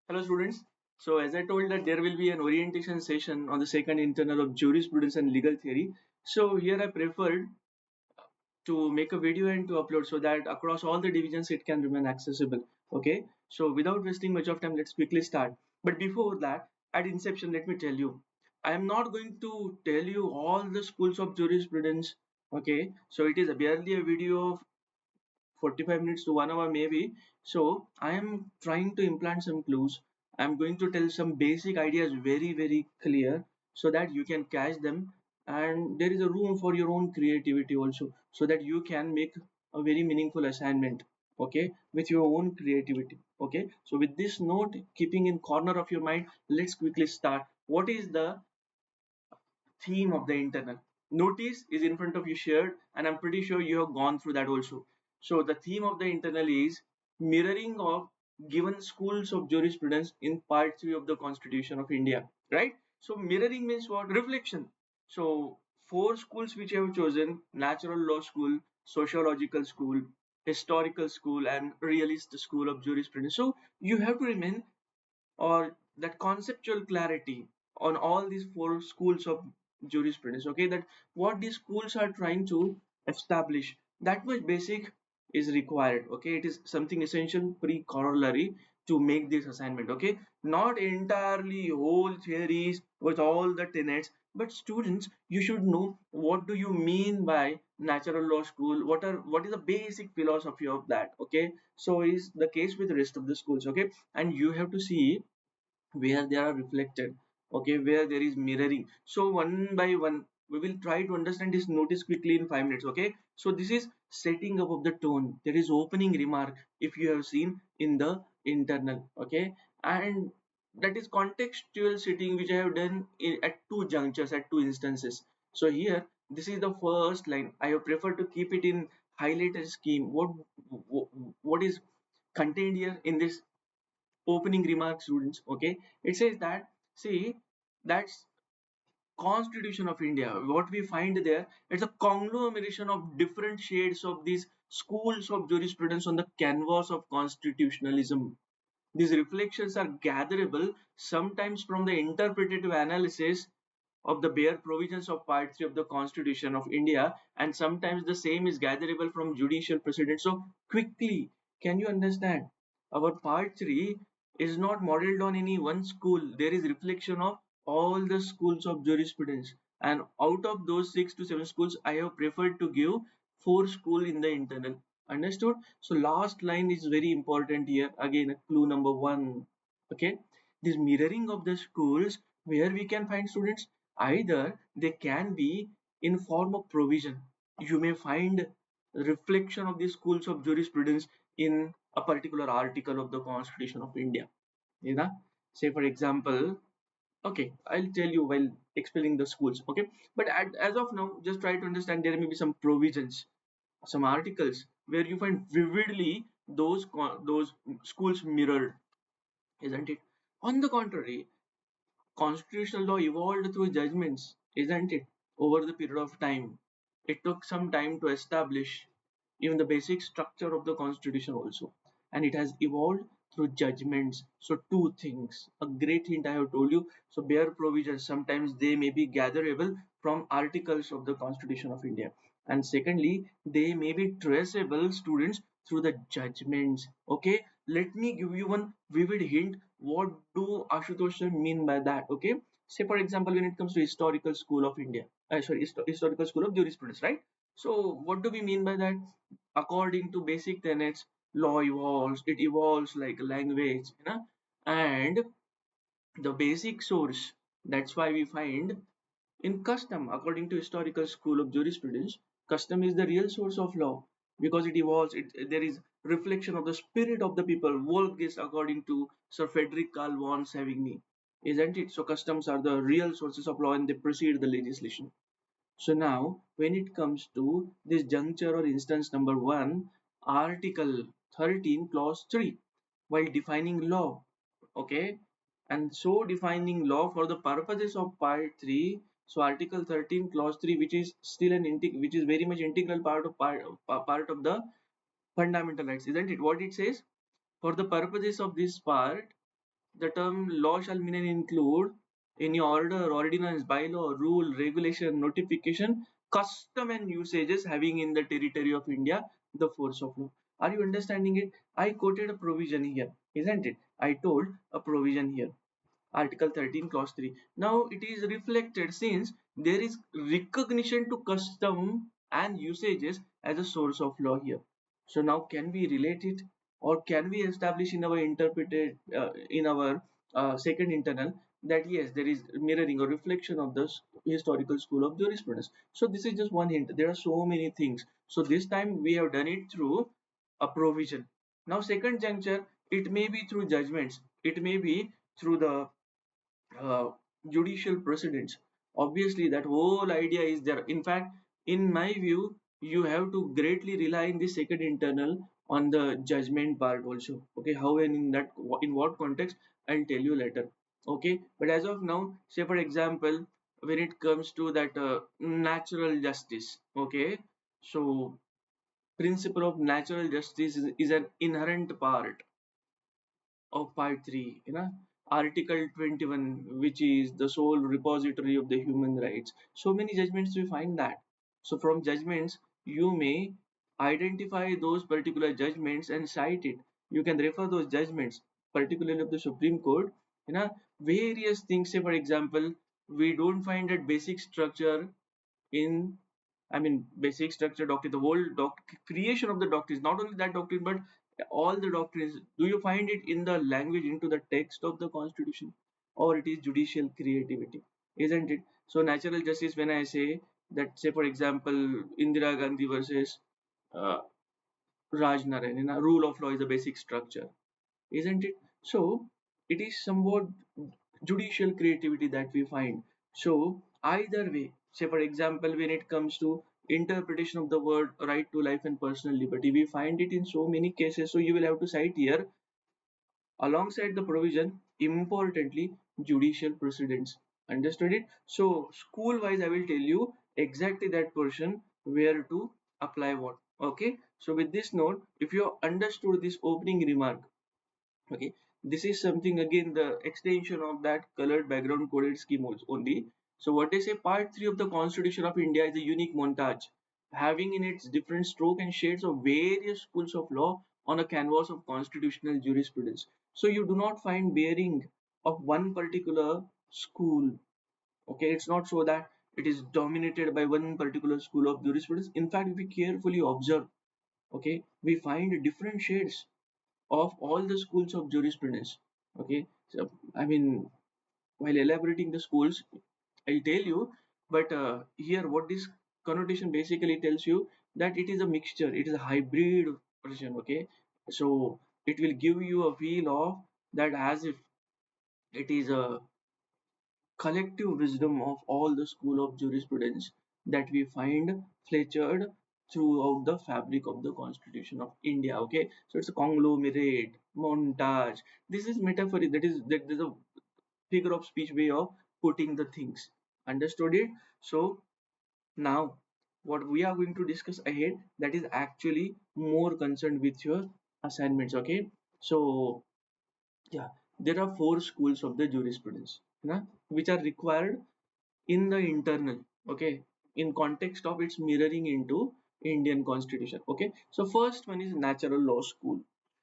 Hello students. So as I told that there will be an orientation session on the second internal of jurisprudence and legal theory. So here I preferred to make a video and to upload so that across all the divisions it can remain accessible. Okay. So without wasting much of time, let's quickly start. But before that, at inception, let me tell you, I am not going to tell you all the schools of jurisprudence. Okay. So it is barely a video of 45 minutes to 1 hour maybe. So I am trying to implant some clues. I'm going to tell some basic ideas very clear so that you can catch them, and there is a room for your own creativity also so that you can make a very meaningful assignment, okay, with your own creativity. Okay, so with this note keeping in corner of your mind, let's quickly start. What is the theme of the internal? Notice is in front of you shared, and I'm pretty sure you have gone through that also. So the theme of the internal is mirroring of given schools of jurisprudence in part 3 of the Constitution of India, right? So mirroring means what? Reflection. So four schools which I have chosen: natural law school, sociological school, historical school, and realist school of jurisprudence. So you have to remain or that conceptual clarity on all these four schools of jurisprudence. Okay, that what these schools are trying to establish, that much basic is required. Okay, it is something essential pre-corollary to make this assignment. Okay, not entirely whole theories with all the tenets, but students, you should know what do you mean by natural law school, what is the basic philosophy of that. Okay, so is the case with the rest of the schools. Okay, and you have to see where they are reflected, okay, where there is mirroring. So one by one we will try to understand this notice quickly in 5 minutes. Okay, so this is setting up of the tone. There is opening remark if you have seen in the internal. Okay, and that is contextual setting which I have done at two junctures, at two instances. So here this is the first line. I have preferred to keep it in highlighted scheme. What is contained here in this opening remarks, students? Okay, it says that, see, that's Constitution of India. What we find there, it's a conglomeration of different shades of these schools of jurisprudence on the canvas of constitutionalism. These reflections are gatherable sometimes from the interpretative analysis of the bare provisions of Part 3 of the Constitution of India, and sometimes the same is gatherable from judicial precedents. So, quickly, can you understand? Our Part 3 is not modeled on any one school, there is reflection of all the schools of jurisprudence. And out of those 6 to 7 schools, I have preferred to give 4 schools in the internal. Understood? So last line is very important here. Again, clue number 1. Okay, this mirroring of the schools, where we can find, students, either they can be in form of provision. You may find reflection of the schools of jurisprudence in a particular article of the Constitution of India. You know? Say for example, okay, I'll tell you while explaining the schools. Okay, but as of now, just try to understand there may be some provisions, some articles where you find vividly those schools mirrored, isn't it? On the contrary, constitutional law evolved through judgments, isn't it? Over the period of time, it took some time to establish even the basic structure of the constitution also, and it has evolved through judgments. So two things, a great hint I have told you. So bare provisions, sometimes they may be gatherable from articles of the Constitution of India, and secondly they may be traceable, students, through the judgments. Okay, let me give you one vivid hint. What do Ashutosh mean by that? Okay, say for example, when it comes to historical school of India, historical school of jurisprudence, right? So what do we mean by that? According to basic tenets, law evolves. It evolves like language, you know, and the basic source. That's why we find in custom, according to historical school of jurisprudence, custom is the real source of law because it evolves. There is reflection of the spirit of the people. Work is according to Sir Frederick Carl von Savigny, isn't it? So customs are the real sources of law and they precede the legislation. So now, when it comes to this juncture or instance number 1, Article 13, Clause 3, while defining law, okay, and so defining law for the purposes of Part 3. So Article 13, Clause 3, which is still which is very much integral part of the fundamental rights, isn't it? What it says, for the purposes of this part, the term law shall mean and include any order, ordinance, bylaw, rule, regulation, notification, custom and usages having in the territory of India the force of law. Are you understanding it? I quoted a provision here, isn't it? I told a provision here. Article 13, Clause 3. Now it is reflected since there is recognition to custom and usages as a source of law here. So now can we relate it, or can we establish in our interpreted in our second internal that yes, there is mirroring or reflection of the historical school of jurisprudence. So this is just one hint. There are so many things. So this time we have done it through a provision. Now second juncture, it may be through judgments. It may be through the uh, judicial precedents. Obviously that whole idea is there. In fact, in my view, you have to greatly rely in the second internal on the judgment part also. Okay, how and in that, in what context, I'll tell you later. Okay, but as of now, say for example, when it comes to that natural justice, okay, so principle of natural justice is an inherent part of part 3, article 21, which is the sole repository of the human rights. So many judgments we find that. So from judgments you may identify those particular judgments and cite it. You can refer those judgments, particularly of the Supreme Court, various things. Say for example, we don't find that basic structure in, I mean, basic structure doctrine, the whole creation of the doctrines, not only that doctrine, but all the doctrines. Do you find it in the language, into the text of the constitution, or it is judicial creativity, isn't it? So natural justice, when I say that, say for example, Indira Gandhi versus uh, Raj Narayan, rule of law is a basic structure, isn't it? So it is somewhat judicial creativity that we find. So either way, say for example, when it comes to interpretation of the word right to life and personal liberty, we find it in so many cases. So you will have to cite here, alongside the provision, importantly, judicial precedents. Understood it? So school wise, I will tell you exactly that portion where to apply what. Okay. So with this note, if you understood this opening remark, okay, this is something again the extension of that colored background coded scheme only. So what they say, part 3 of the Constitution of India is a unique montage having in its different stroke and shades of various schools of law on a canvas of constitutional jurisprudence. So you do not find bearing of one particular school. Okay, it's not so that it is dominated by one particular school of jurisprudence. In fact, if we carefully observe, okay, we find different shades of all the schools of jurisprudence. Okay, so I mean, while elaborating the schools, I'll tell you, but here what this connotation basically tells you, that it is a mixture, it is a hybrid version. Okay, so it will give you a feel of that as if it is a collective wisdom of all the school of jurisprudence that we find featured throughout the fabric of the Constitution of India. Okay, so it's a conglomerate montage. This is metaphor. That is a figure of speech way of putting the things. Understood it? So now what we are going to discuss ahead, that is actually more concerned with your assignments. Okay, so yeah, there are four schools of the jurisprudence, which are required in the internal, okay, in context of its mirroring into Indian constitution. Okay, so first one is natural law school.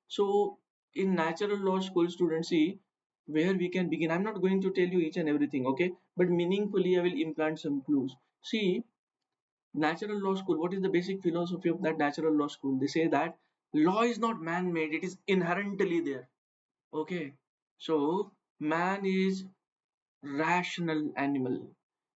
So in natural law school, students, see where we can begin. I'm not going to tell you each and everything, okay, but meaningfully I will implant some clues. See, natural law school, what is the basic philosophy of that natural law school? They say that law is not man-made, it is inherently there. Okay, so man is rational animal.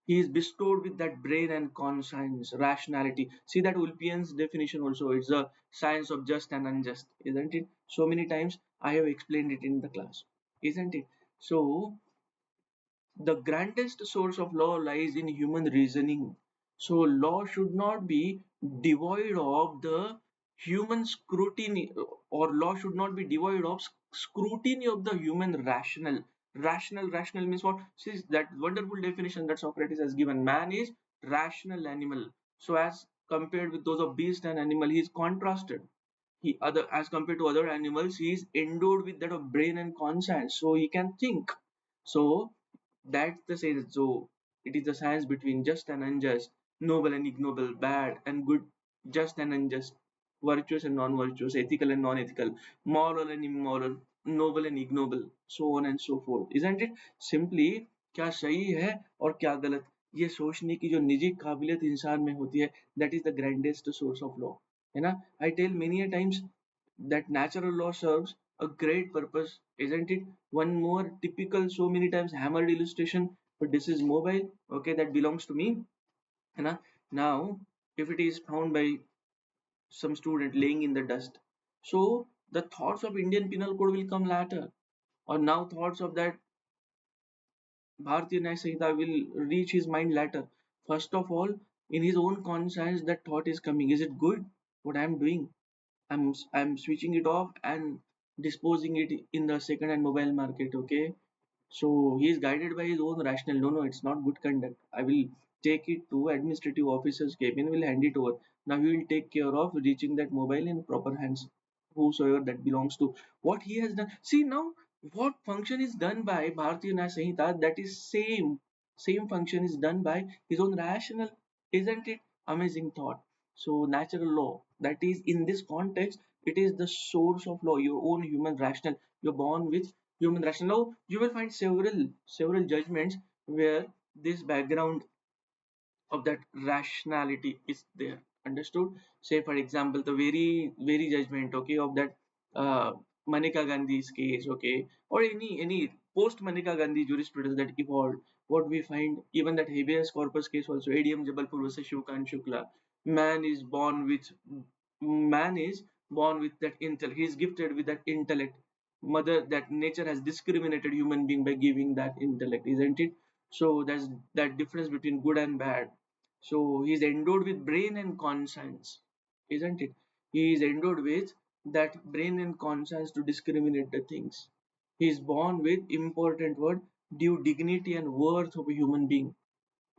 He is bestowed with that brain and conscience, rationality. See that Ulpian's definition also. It's a science of just and unjust, isn't it? So many times I have explained it in the class, isn't it? So the grandest source of law lies in human reasoning. So law should not be devoid of the human scrutiny, or law should not be devoid of scrutiny of the human rational. Rational means what? See that wonderful definition that Socrates has given. Man is rational animal. So as compared with those of beast and animal, he is contrasted. He other as compared to other animals, he is endowed with that of brain and conscience, so he can think. So that's the science. So it is the science between just and unjust, noble and ignoble, bad and good, just and unjust, virtuous and non-virtuous, ethical and non-ethical, moral and immoral, noble and ignoble, so on and so forth, isn't it? Simply क्या सही है और क्या गलत, ये सोचने की जो निजी काबिलियत इंसान में होती है, that is the grandest source of law, है ना? I tell many a times that natural law serves a great purpose, isn't it? One more typical, so many times hammered illustration, but this is mobile, okay, that belongs to me, है ना? Now if it is found by some student laying in the dust, so the thoughts of Indian penal code will come later, or now thoughts of that Bharatiya Nyaya Samhita will reach his mind later. First of all, in his own conscience, that thought is coming. Is it good what I am doing? I'm switching it off and disposing it in the second hand mobile market. Okay, so he is guided by his own rationale. No, no, it's not good conduct. I will take it to administrative officer's cabin. Will hand it over. Now he will take care of reaching that mobile in proper hands, whosoever that belongs to. What he has done. See now, what function is done by Bharatiya Nyaya Samhita. That is same function is done by his own rationale. Isn't it amazing thought? So natural law. That is in this context, it is the source of law. Your own human rationale. You're born with human rationale. Now you will find several judgments where this background of that rationality is there. Understood? Say for example, the very judgment, okay, of that uh, Manika Gandhi's case, okay, or any post Manika Gandhi jurisprudence that evolved. What we find, even that habeas corpus case also, ADM Jabalpur versus Shivkant Shukla. Man is born with man is born with that intellect. He is gifted with that intellect. Mother, that nature has discriminated human being by giving that intellect, isn't it? So there's that difference between good and bad. So he is endowed with brain and conscience, isn't it? He is endowed with that brain and conscience to discriminate the things. He is born with important word, due dignity and worth of a human being.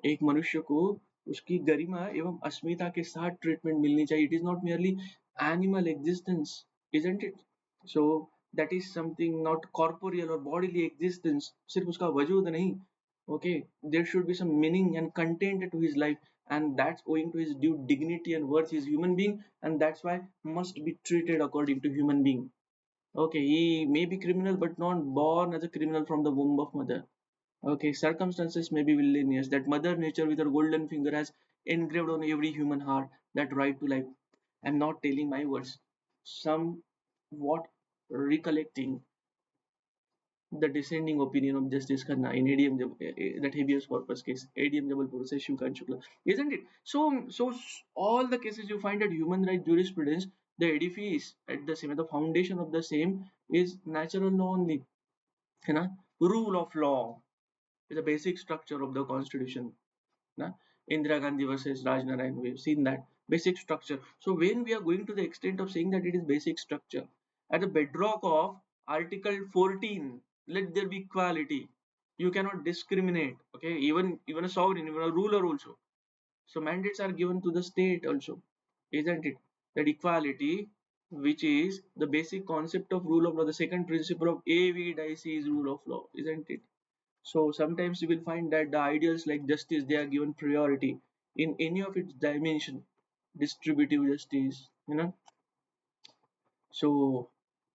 एक मनुष्य को उसकी गरिमा एवं अस्मिता के साथ treatment मिलनी चाहिए. It is not merely animal existence, isn't it? So that is something not corporeal or bodily existence, सिर्फ उसका वजूद नहीं. Okay, there should be some meaning and content to his life, and that's owing to his due dignity and worth. He is human being, and that's why must be treated according to human being. Okay, he may be criminal but not born as a criminal from the womb of mother. Okay, circumstances may be villainous. That Mother Nature with her golden finger has engraved on every human heart that right to life. I'm not telling my words. Somewhat recollecting the dissenting opinion of Justice Khanna in ADM that habeas corpus case, ADM Jabalpur says Shivkant Shukla, isn't it? So all the cases you find at human right jurisprudence, the edifice at the same, the foundation of the same is natural law only. है ना? Rule of law is the basic structure of the constitution. Na? Indira Gandhi versus Raj Narayan, we've seen that basic structure. So when we are going to the extent of saying that it is basic structure, at the bedrock of Article 14, let there be equality. You cannot discriminate. Okay, even a sovereign, even a ruler also. So mandates are given to the state also, isn't it? That equality, which is the basic concept of rule of law, the second principle of AVDIC is rule of law, isn't it? So sometimes you will find that the ideals like justice, they are given priority in any of its dimension. Distributive justice, you know. So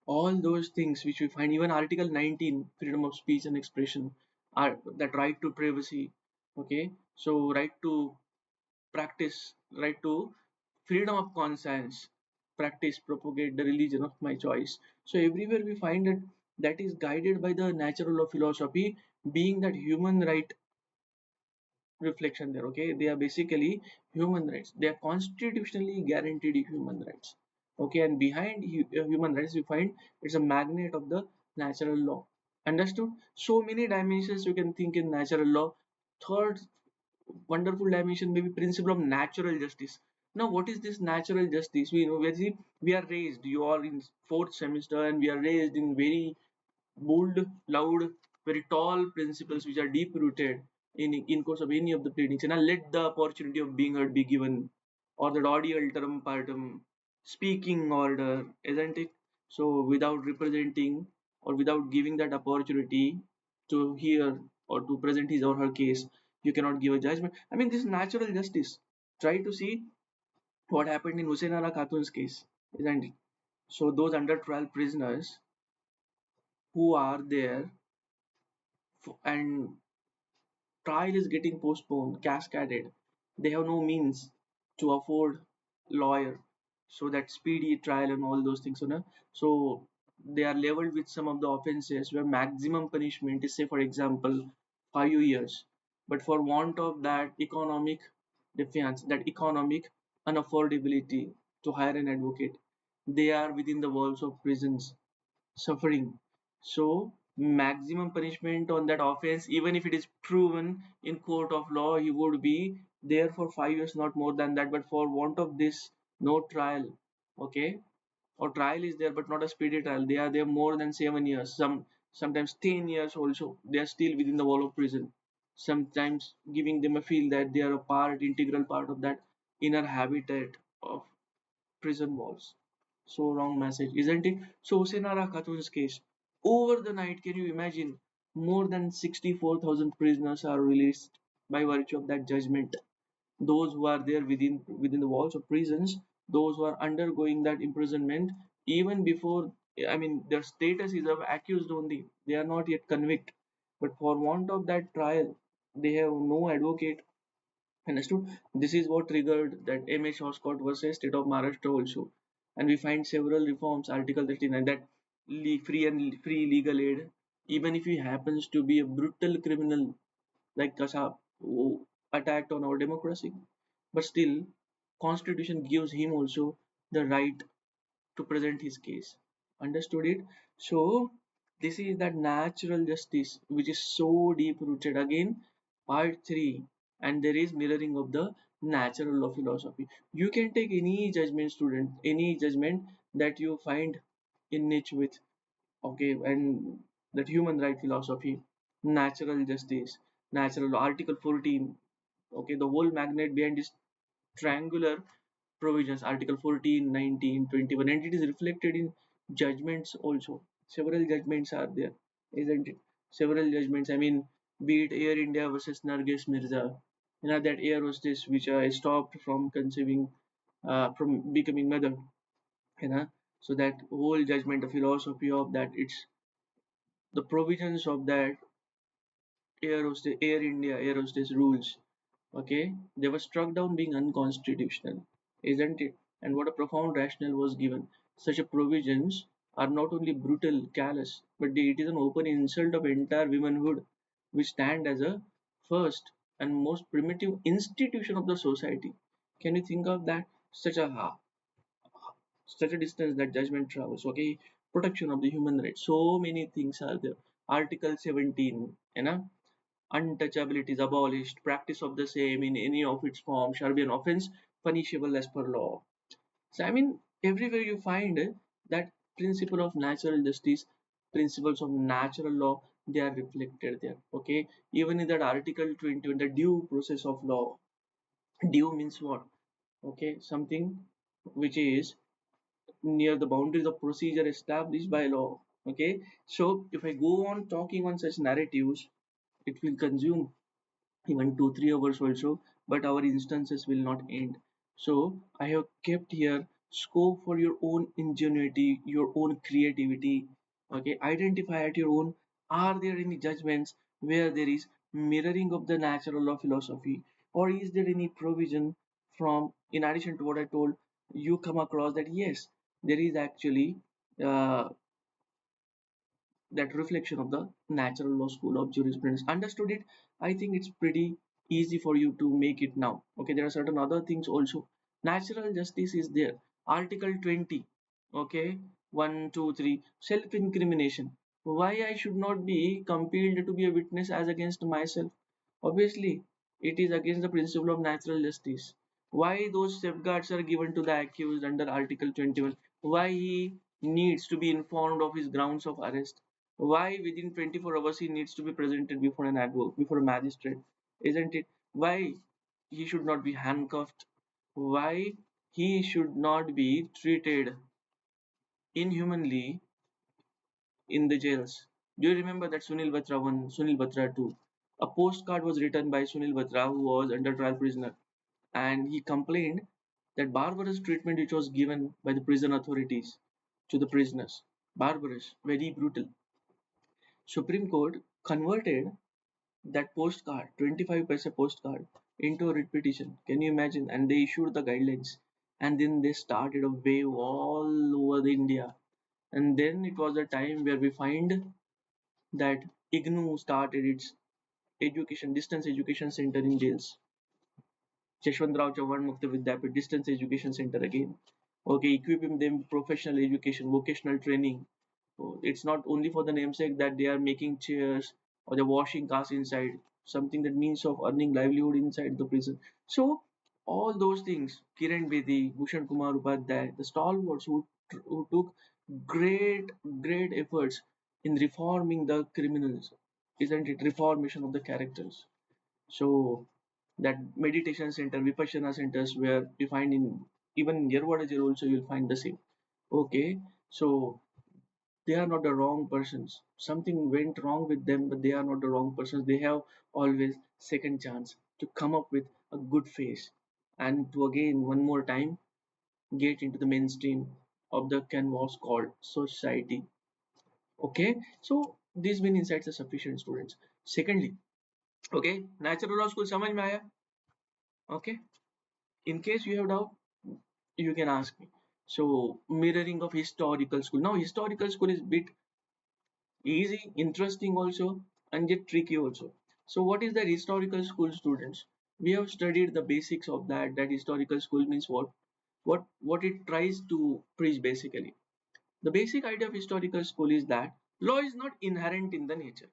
all those things which we find, even Article 19, freedom of speech and expression, are that right to privacy. Okay, so right to practice, right to freedom of conscience, practice, propagate the religion of my choice. So everywhere we find that that is guided by the natural law philosophy, being that human right reflection there. Okay, they are basically human rights. They are constitutionally guaranteed human rights. Okay, and behind human rights you find it's a magnet of the natural law. Understood? So many dimensions you can think in natural law. Third wonderful dimension may be principle of natural justice. Now what is this natural justice? We know we are raised, you are in fourth semester, and we are raised in very bold, loud, very tall principles which are deep rooted in course of any of the pleadings. And let the opportunity of being heard be given, or the audi alterum partum. speaking order, isn't it? So without representing or without giving that opportunity to hear or to present his or her case, you cannot give a judgment. I mean, this is natural justice. Try to see what happened in Hussein Ara Khatun's case, isn't it? So those under trial prisoners who are there and trial is getting postponed, cascaded. They have no means to afford lawyer, so that speedy trial and all those things, you know. So they are leveled with some of the offenses where maximum punishment is, say, for example, 5 years. But for want of that economic defiance, that economic unaffordability to hire an advocate, they are within the walls of prisons suffering. So maximum punishment on that offense, even if it is proven in court of law, he would be there for 5 years, not more than that. But for want of this, no trial. Okay, or trial is there, but not a speedy trial. They are there more than 7 years. Sometimes 10 years also. They are still within the wall of prison. Sometimes giving them a feel that they are a integral part of that inner habitat of prison walls. So wrong message, isn't it? So Hossein Khatun's case, over the night, can you imagine? More than 64,000 prisoners are released by virtue of that judgment. Those who are there within the walls of prisons, those who are undergoing that imprisonment, even before, I mean, their status is of accused only. They are not yet convicted. But for want of that trial, they have no advocate. Understood? This is what triggered that M.H. Scott versus State of Maharashtra also. And we find several reforms, Article 39, that free legal aid, even if he happens to be a brutal criminal like Kasab, who attacked on our democracy. But still, Constitution gives him also the right to present his case. Understood it? So this is that natural justice which is so deep rooted. Again, part 3, and there is mirroring of the natural law philosophy. You can take any judgment, student, any judgment that you find in niche with, okay, and that human right philosophy, natural justice, natural law, Article 14, okay, the whole magnet behind this triangular provisions, Article 14, 19, 21, and it is reflected in judgments also. Several judgments are there, isn't it? Several judgments. I mean, be it Air India versus Nargis Mirza, you know, that air hostess which stopped from conceiving, from becoming mother, you know. So that whole judgment, the philosophy of that, it's the provisions of that Air India air hostess rules. Okay, they were struck down being unconstitutional, isn't it? And what a profound rationale was given. Such a provisions are not only brutal, callous, but it is an open insult of entire womanhood, which stand as a first and most primitive institution of the society. Can you think of that? Such a distance that judgment travels. Okay, protection of the human rights. So many things are there. Article 17, you know, untouchability is abolished. Practice of the same in any of its forms shall be an offence punishable as per law. So I mean, everywhere you find that principle of natural justice, principles of natural law, they are reflected there. Okay, even in that Article 20, in the due process of law, due means what? Okay, something which is near the boundaries of procedure established by law. Okay, so if I go on talking on such narratives, it will consume even 2 3 hours also, but our instances will not end. So I have kept here scope for your own ingenuity, your own creativity. Okay, identify at your own, are there any judgments where there is mirroring of the natural law philosophy, or is there any provision from, in addition to what I told, you come across that yes, there is actually uh, that reflection of the natural law school of jurisprudence. Understood it? I think it's pretty easy for you to make it now. Okay, there are certain other things also. Natural justice is there. Article 20. Okay, 1, 2, 3. Self incrimination. Why I should not be compelled to be a witness as against myself? Obviously, it is against the principle of natural justice. Why those safeguards are given to the accused under Article 21? Why he needs to be informed of his grounds of arrest? Why within 24 hours he needs to be presented before an advocate, before a magistrate, isn't it? Why he should not be handcuffed? Why he should not be treated inhumanly in the jails. Do you remember that Sunil Batra 1, Sunil Batra 2? A postcard was written by Sunil Batra, who was under trial prisoner, and he complained that barbarous treatment which was given by the prison authorities to the prisoners. Barbarous, very brutal. Supreme Court converted that postcard, 25 paisa postcard, into a writ petition. Can you imagine? And they issued the guidelines. And then they started a wave all over the India. And then it was a time where we find that IGNU started its education, distance education center in jails. Yashwantrao Chauhan Mukta Vidyapit Distance Education Center again. Okay, equipping them with professional education, vocational training. So it's not only for the namesake that they are making chairs or they're washing cars inside, something that means of earning livelihood inside the prison. So all those things, Kiran Bedi, Bhushan Kumar Upadhyay, the stalwarts who took great, great efforts in reforming the criminals, isn't it? Reformation of the characters. So that meditation center, Vipassana centers where we find in even in Yerwada jail also you'll find the same. Okay, so they are not the wrong persons. Something went wrong with them, but they are not the wrong persons. They have always second chance to come up with a good face and to again one more time get into the mainstream of the canvas called society. Okay, so these many insights are sufficient, students. Secondly, okay, natural law school समझ में आया? Okay, in case you have doubt, you can ask me. So mirroring of historical school. Now historical school is bit easy, interesting also, and yet tricky also. So what is the historical school, students? We have studied the basics of that. That historical school means what? What it tries to preach basically. The basic idea of historical school is that law is not inherent in the nature,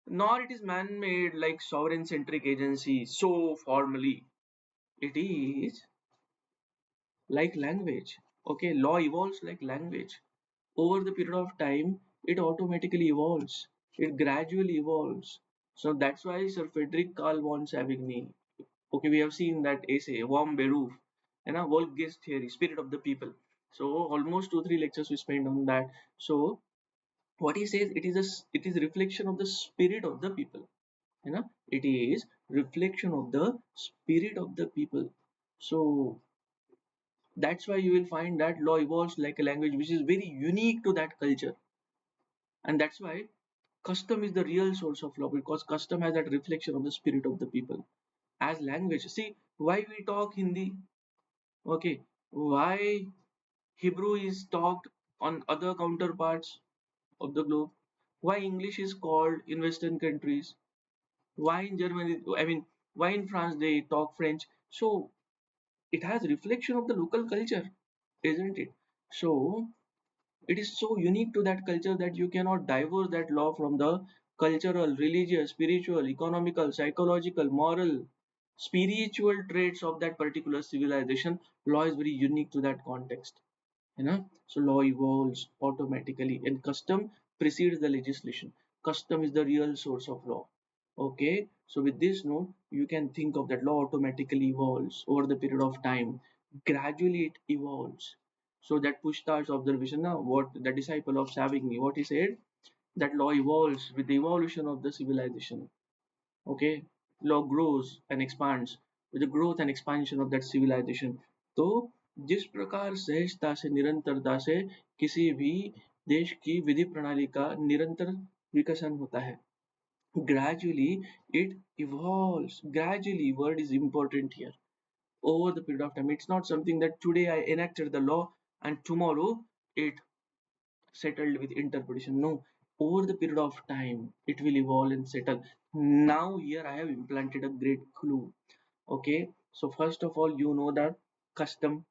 nor it is man-made like sovereign-centric agency so formally. It is like language. Okay, law evolves like language. Over the period of time, it automatically evolves. It gradually evolves. So that's why Sir Frederick Carl von Savigny, okay, we have seen that essay, Warm Beruf, and a Wolfgang's theory, spirit of the people. So almost 2-3 lectures we spent on that. So what he says, it is reflection of the spirit of the people. It is reflection of the spirit of the people. So that's why you will find that law evolves like a language which is very unique to that culture. And that's why custom is the real source of law, because custom has that reflection of the spirit of the people. As language, see why we talk Hindi, okay, why Hebrew is talked on other counterparts of the globe, why English is called in Western countries, why in Germany, I mean, why in France they talk French. So it has reflection of the local culture, isn't it? So it is so unique to that culture that you cannot divorce that law from the cultural, religious, spiritual, economical, psychological, moral, spiritual traits of that particular civilization. Law is very unique to that context. So law evolves automatically and custom precedes the legislation. Custom is the real source of law. Okay, so with this note, you can think of that law automatically evolves over the period of time. Gradually, it evolves. So that Pushtar's observation, now what the disciple of Savigny, what he said, that law evolves with the evolution of the civilization. Okay, law grows and expands with the growth and expansion of that civilization. तो जिस प्रकार सहजता से निरंतरता से किसी भी देश की विधि प्रणाली का निरंतर विकसन होता है, gradually it evolves. Gradually word is important here. Over the period of time, it's not something that today I enacted the law and tomorrow it settled with interpretation. No, over the period of time it will evolve and settle. Now here I have implanted a great clue. Okay, so first of all, you know that custom,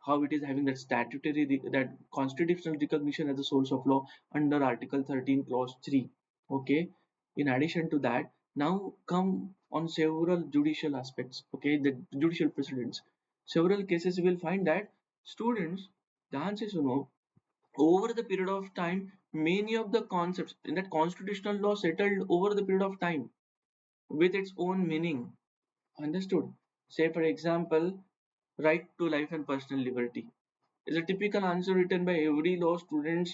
how it is having that statutory, that constitutional recognition as a source of law under Article 13 clause 3. Okay, in addition to that, now come on several judicial aspects. Okay, the judicial precedents, several cases you will find that, students, ध्यान से सुनो, over the period of time, many of the concepts in that constitutional law settled over the period of time with its own meaning. Understood? Say, for example, right to life and personal liberty is a typical answer written by every law student.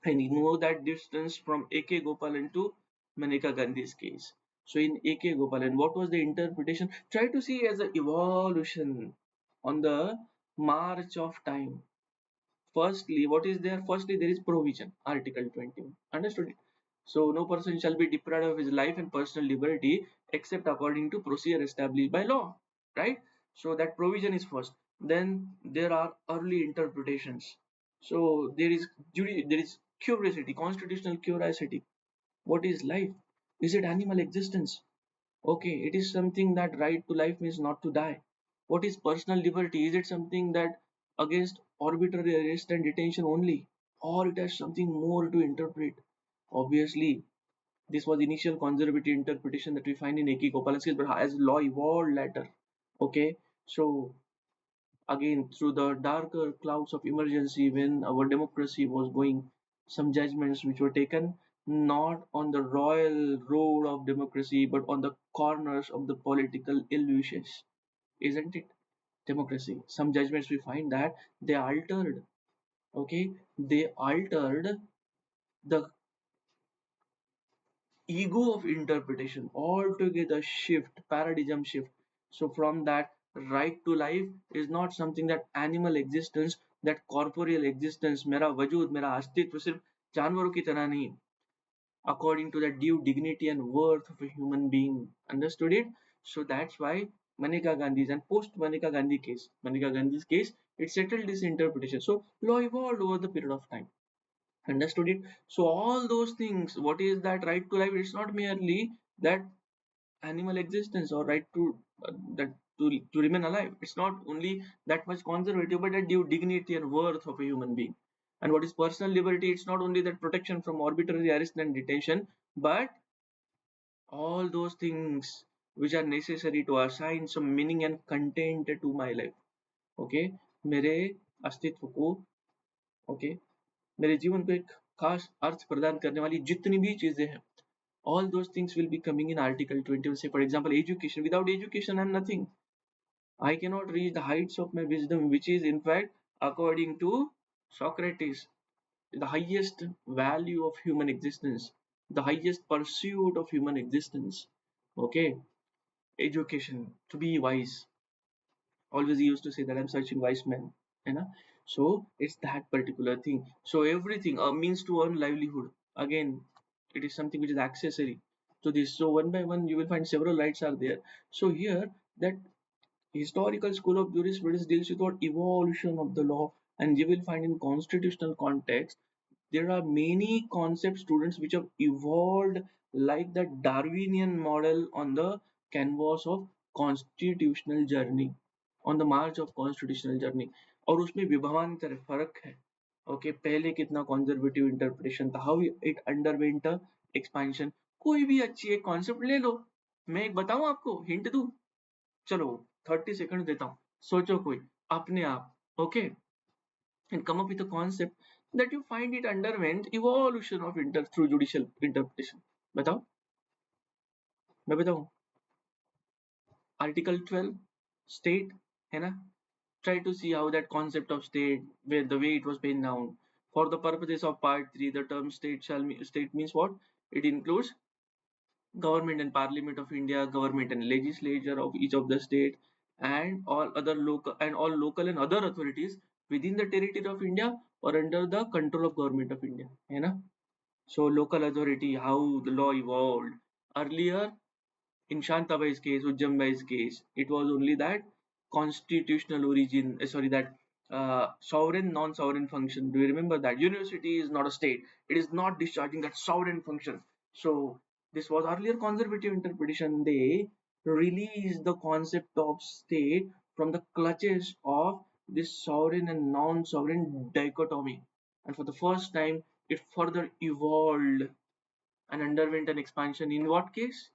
And you know that distance from A.K. Gopalan to Maneka Gandhi's case. So in A.K. Gopalan, what was the interpretation? Try to see as an evolution on the march of time. Firstly, what is there? Firstly, there is provision, Article 21. Understood it? So no person shall be deprived of his life and personal liberty except according to procedure established by law. Right? So that provision is first. Then there are early interpretations. So there is curiosity, constitutional curiosity. What is life? Is it animal existence? Okay, it is something that right to life means not to die. What is personal liberty? Is it something that against arbitrary arrest and detention only? Or it has something more to interpret? Obviously, this was initial conservative interpretation that we find in A.K. Gopala's, but as law evolved later. Okay, so again, through the darker clouds of emergency, when our democracy was going, some judgments which were taken not on the royal road of democracy, but on the corners of the political ill wishes. Isn't it? Democracy. Some judgments we find that they altered, okay, they altered the ego of interpretation altogether, shift paradigm shift. So from that, right to life is not something that animal existence, that corporeal existence, मेरा वजूद मेरा अस्तित्व सिर्फ जानवरों की तरह नहीं, according to the due dignity and worth of a human being. Understood it? So that's why Maneka Gandhi's and post Maneka Gandhi case, Maneka Gandhi's case, it settled this interpretation. So law evolved over the period of time. Understood it? So all those things, what is that right to life? It's not merely that animal existence or right to that to remain alive. It's not only that much conservative, but that due dignity and worth of a human being. And what is personal liberty? It's not only that protection from arbitrary arrest and detention, but all those things which are necessary to assign some meaning and content to my life. Okay, मेरे अस्तित्व को, okay, मेरे जीवन को एक खास अर्थ प्रदान करने वाली जितनी भी चीजें हैं, all those things will be coming in Article 21. Say, for example, education. Without education, I'm nothing. I cannot reach the heights of my wisdom, which is, in fact, according to Socrates, the highest value of human existence, the highest pursuit of human existence. Okay, education, to be wise. Always he used to say that I'm searching wise men. You know? So it's that particular thing. So everything, a means to earn livelihood. Again, it is something which is accessory to this. So one by one, you will find several rights are there. So here, that historical school of jurisprudence deals with what evolution of the law, and you will find in constitutional context there are many concept students which have evolved like the Darwinian model on the canvas of constitutional journey, on the march of constitutional journey. और उसमें विभवान्तर फर्क है. Okay, पहले कितना conservative interpretation था, how it underwent expansion. कोई भी अच्छी एक कॉन्सेप्ट ले लो, मैं एक बताऊं आपको, हिंट दूं, चलो 30 सेकंड देता हूँ, सोचो कोई अपने आप. Okay, and come up with a concept that you find it underwent evolution of through judicial interpretation. बताओ, मैं बताऊं. Article 12, state, है ना? Try to see how that concept of state, where the way it was penned down. For the purposes of part 3, the term state means what? It includes government and parliament of India, government and legislature of each of the state, and all local and other authorities within the territory of India or under the control of government of India. है ना? So local authority, how the law evolved. Earlier, in Shantabai's case, Ujjambai's case, it was only that constitutional origin, that sovereign, non-sovereign function. Do you remember that? University is not a state. It is not discharging that sovereign function. So this was earlier conservative interpretation. They released the concept of state from the clutches of this sovereign and non-sovereign dichotomy. And for the first time, it further evolved and underwent an expansion. In what case?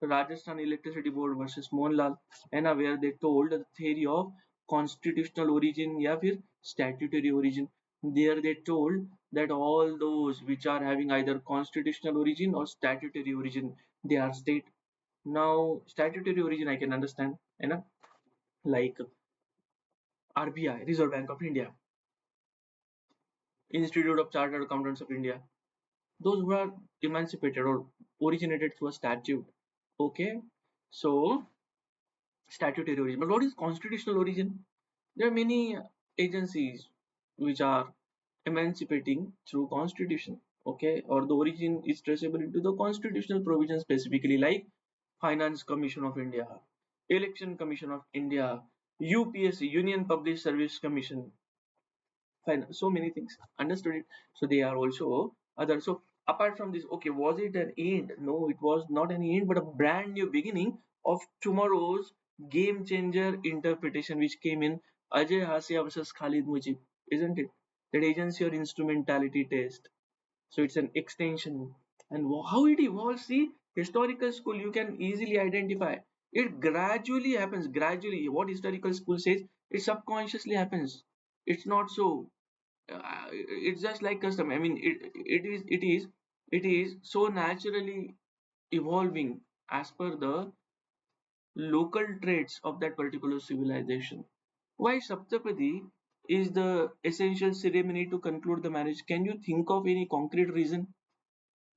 Rajasthan Electricity Board versus Mohanlal, and where they told the theory of constitutional origin या फिर statutory origin. There they told that all those which are having either constitutional origin or statutory origin, they are state. Now statutory origin I can understand, है ना? like RBI, Reserve Bank of India, Institute of Chartered Accountants of India, those were emancipated or originated through a statute. Okay, so statutory origin. But what is constitutional origin? There are many agencies which are emancipating through constitution. Okay, or the origin is traceable into the constitutional provision specifically, like Finance Commission of India, Election Commission of India, UPSC, Union Public Service Commission, fine, so many things. Understood it. So they are also other. So apart from this, okay, was it an end? No, it was not an end, but a brand new beginning of tomorrow's game changer interpretation, which came in Ajay Hasia versus Khalid Mujib, isn't it? That agency or instrumentality test. So it's an extension. And how it evolves, see, historical school you can easily identify. It gradually happens, gradually. What historical school says, it subconsciously happens. It's not so it's just like custom. I mean, it is so naturally evolving as per the local traits of that particular civilization. Why Saptapadi is the essential ceremony to conclude the marriage? Can you think of any concrete reason?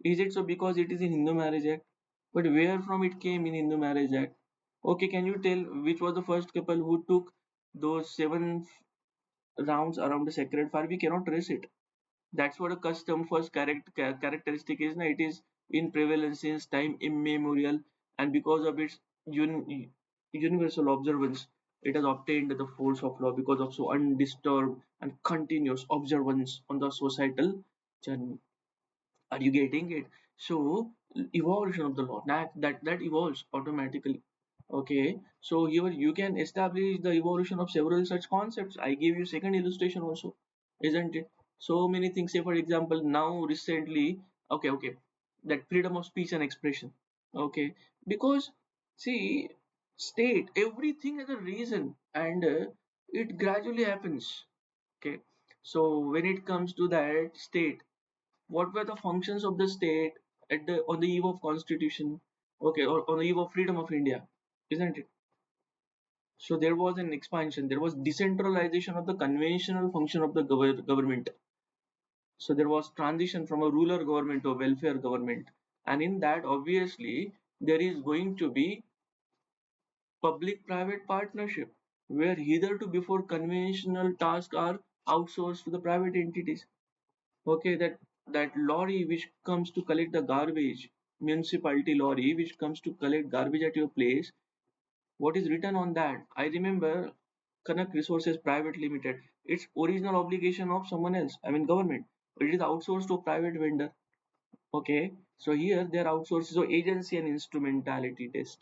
Is it so because it is in Hindu Marriage Act? But where from it came in Hindu Marriage Act? Okay, can you tell which was the first couple who took those seven rounds around the sacred fire? We cannot trace it. That's what a custom first characteristic is. Na? It is in prevalence since time immemorial, and because of its universal observance, it has obtained the force of law because of so undisturbed and continuous observance on the societal journey. Are you getting it? So evolution of the law that evolves automatically. Okay, so here you can establish the evolution of several such concepts. I give you second illustration also, isn't it? So many things. Say for example, now recently, okay, that freedom of speech and expression. Okay, because see, state everything has a reason, and it gradually happens. Okay, so when it comes to that state, what were the functions of the state at the on the eve of constitution, okay, or on the eve of freedom of India, isn't it? So there was an expansion, there was decentralization of the conventional function of the government. So there was transition from a ruler government to a welfare government, and in that obviously there is going to be public private partnership, where hitherto before conventional tasks are outsourced to the private entities. Okay, that lorry which comes to collect the garbage, municipality lorry which comes to collect garbage at your place, what is written on that? I remember Kanak Resources Private Limited, its original obligation of someone else, I mean government, but it is outsourced to a private vendor. Okay, so here they are outsourced, so agency and instrumentality test.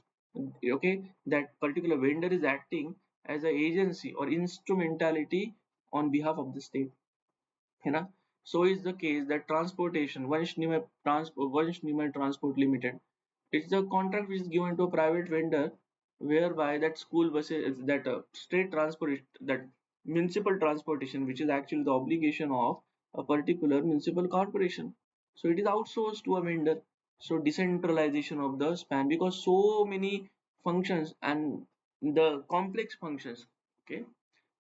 Okay, that particular vendor is acting as an agency or instrumentality on behalf of the state, है ना? So is the case that transportation, Vansh Nimai Transport Limited, it's the contract which is given to a private vendor, whereby that school buses, that state transport, that municipal transportation, which is actually the obligation of a particular municipal corporation. So it is outsourced to a vendor. So decentralization of the span, because so many functions and the complex functions. Okay,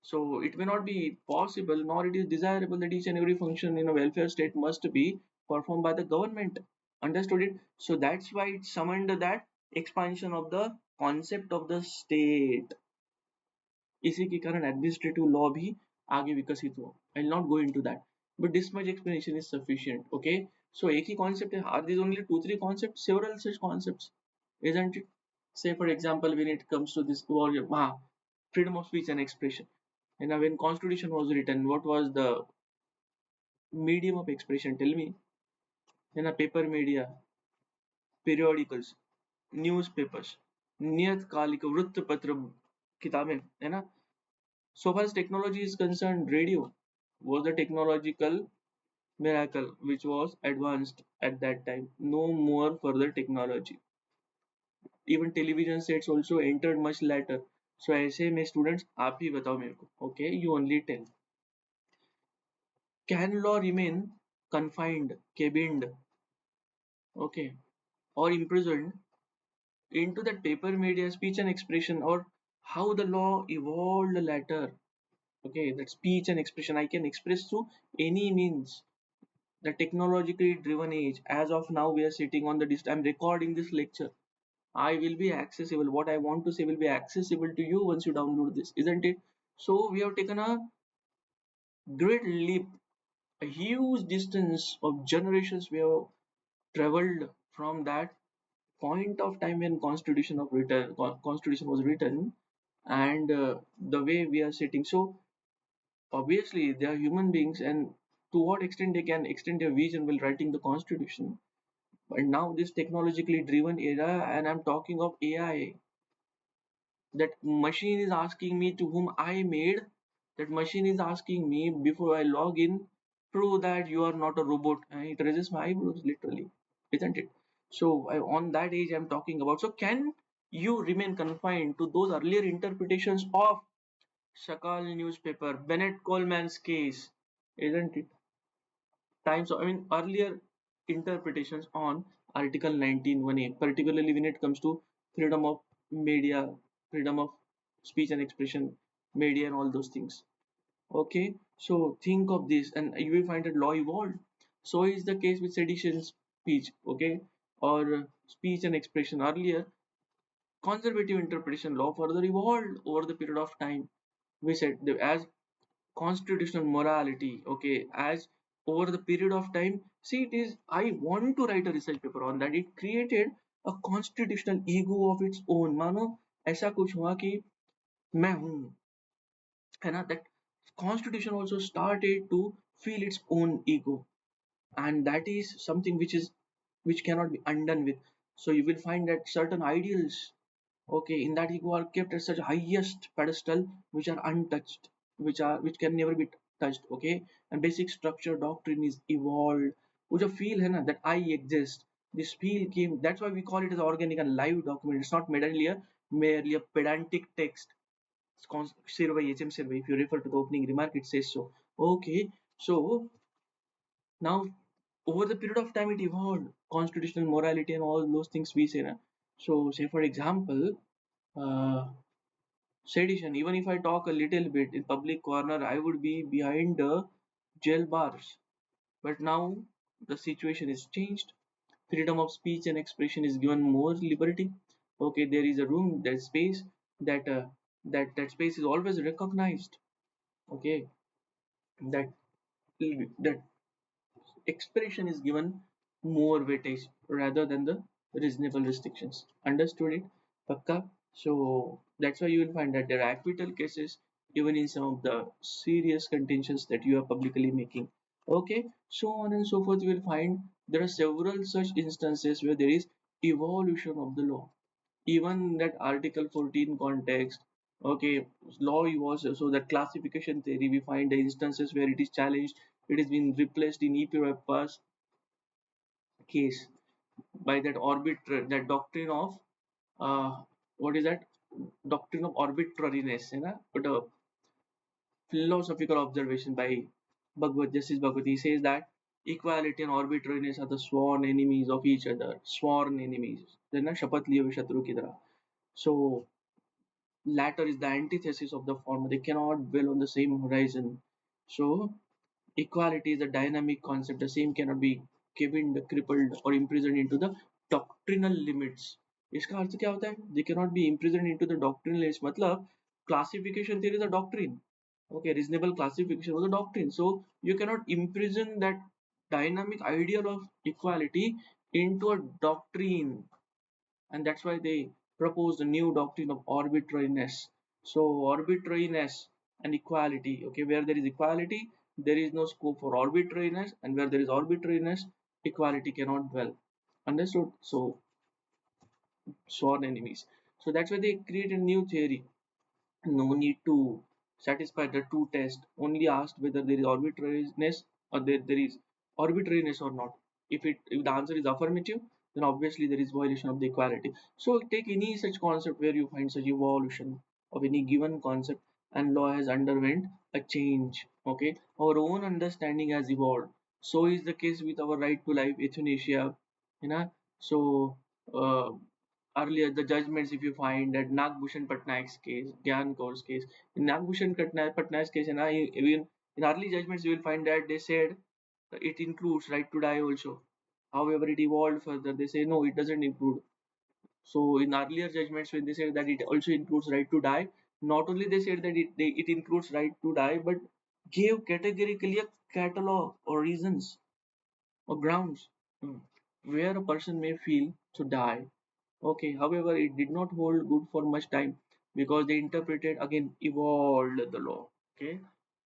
so it may not be possible, nor it is desirable that each and every function in a welfare state must be performed by the government. Understood it? So that's why it summoned that expansion of the concept of the state. इसी के कारण administrative law भी आगे विकसित हुआ. I'll not go into that, but this much explanation is sufficient. Okay, so एक ही concept है. Are these only two three concepts? Several such concepts, isn't it? Say for example, when it comes to this freedom of speech and expression, and when constitution was written, what was the medium of expression? Tell me. In a paper media, periodicals, newspapers, नियतकालिक वृत्तपत्र, किताबें, है ना? So far as technology is concerned, radio was the technological miracle which was advanced at that time. No more further technology. Even television sets also entered much later. So ऐसे में students आप ही बताओ मेरे को. Okay, you only tell. Can law remain confined, cabined, okay, or imprisoned into that paper media, speech and expression, or how the law evolved later. Okay, that speech and expression I can express through any means. The technologically driven age, as of now we are sitting on the I'm recording this lecture. I will be accessible, what I want to say will be accessible to you once you download this, isn't it? So we have taken a great leap, a huge distance of generations we have traveled from that point of time when constitution was written, and the way we are sitting. So obviously they are human beings, and to what extent they can extend their vision while writing the constitution. But now this technologically driven era, and I'm talking of AI, that machine is asking me to whom I made, that machine is asking me before I log in, prove that you are not a robot, and it raises my eyebrows literally, isn't it? So on that age I'm talking about. So can you remain confined to those earlier interpretations of Shakal newspaper, Bennett Coleman's case, isn't it? Times, I mean, earlier interpretations on Article 19(1)(a), particularly when it comes to freedom of media, freedom of speech and expression, media, and all those things. Okay, so think of this, and you will find that law evolved. So is the case with sedition speech, okay, or speech and expression. Earlier, conservative interpretation law further evolved over the period of time. We said as constitutional morality, okay, as over the period of time. See, it is, I want to write a research paper on that. It created a constitutional ego of its own. मानो ऐसा कुछ हुआ कि मैं हूँ, है ना, that constitution also started to feel its own ego, and that is something which cannot be undone with. So you will find that certain ideals, okay, in that ego are kept at such highest pedestal, which are untouched, which can never be touched, okay. And basic structure doctrine is evolved. वो जो feel है ना, that I exist, this feel came, that's why we call it as organic and live document. It's not merely a pedantic text. Survey HM survey, if you refer to the opening remark, it says so. Okay, so now over the period of time it evolved constitutional morality and all those things we say na. So say for example, uh, sedition, even if I talk a little bit in public corner, I would be behind the jail bars. But now the situation is changed. Freedom of speech and expression is given more liberty. Okay, there is a room, there's space, that that space is always recognized. Okay, that that expression is given more weightage rather than the reasonable restrictions. Understood it? Pakka? So that's why you will find that there are acquittal cases even in some of the serious contentions that you are publicly making. Okay, so on and so forth. You will find there are several such instances where there is evolution of the law. Even that Article 14 context, okay, law was so that classification theory, we find the instances where it is challenged, it is being replaced in EPFA's case by that that doctrine of what is that doctrine of arbitrariness, you know, but a philosophical observation by Justice Bhagwat. He says that equality and arbitrariness are the sworn enemies of each other, sworn enemies. Then शपथ लिए हुए शत्रु की तरह. So latter is the antithesis of the former. They cannot dwell on the same horizon. So equality is a dynamic concept. The same cannot be cabined, crippled, or imprisoned into the doctrinal limits. इसका अर्थ क्या होता है? They cannot be imprisoned into the doctrinal limits. मतलब classification theory is a doctrine. Okay, reasonable classification was a doctrine. So you cannot imprison that dynamic ideal of equality into a doctrine, and that's why they proposed a new doctrine of arbitrariness. So arbitrariness and equality, okay, where there is equality, there is no scope for arbitrariness, and where there is arbitrariness, equality cannot dwell. Understood? So sworn enemies. So that's why they create a new theory. No need to satisfy the two tests, only asked whether there is arbitrariness or there is arbitrariness or not. If the answer is affirmative, then obviously there is violation of the equality. So take any such concept where you find such evolution of any given concept, and law has underwent a change. Okay, our own understanding has evolved. So is the case with our right to life, euthanasia, you know. So uh, earlier the judgments, if you find that Nagbhushan Patnaik's case, Gyan Kaur's case, in Nagbhushan Patnaik's case, and even in early judgments, you will find that they said it includes right to die also. However, it evolved further. They say no, it doesn't include. So in earlier judgments, when they said that it also includes right to die, not only they said that it includes right to die, but gave categorically a catalog or reasons or grounds where a person may feel to die. Okay, however, it did not hold good for much time because they interpreted again, evolved the law. Okay,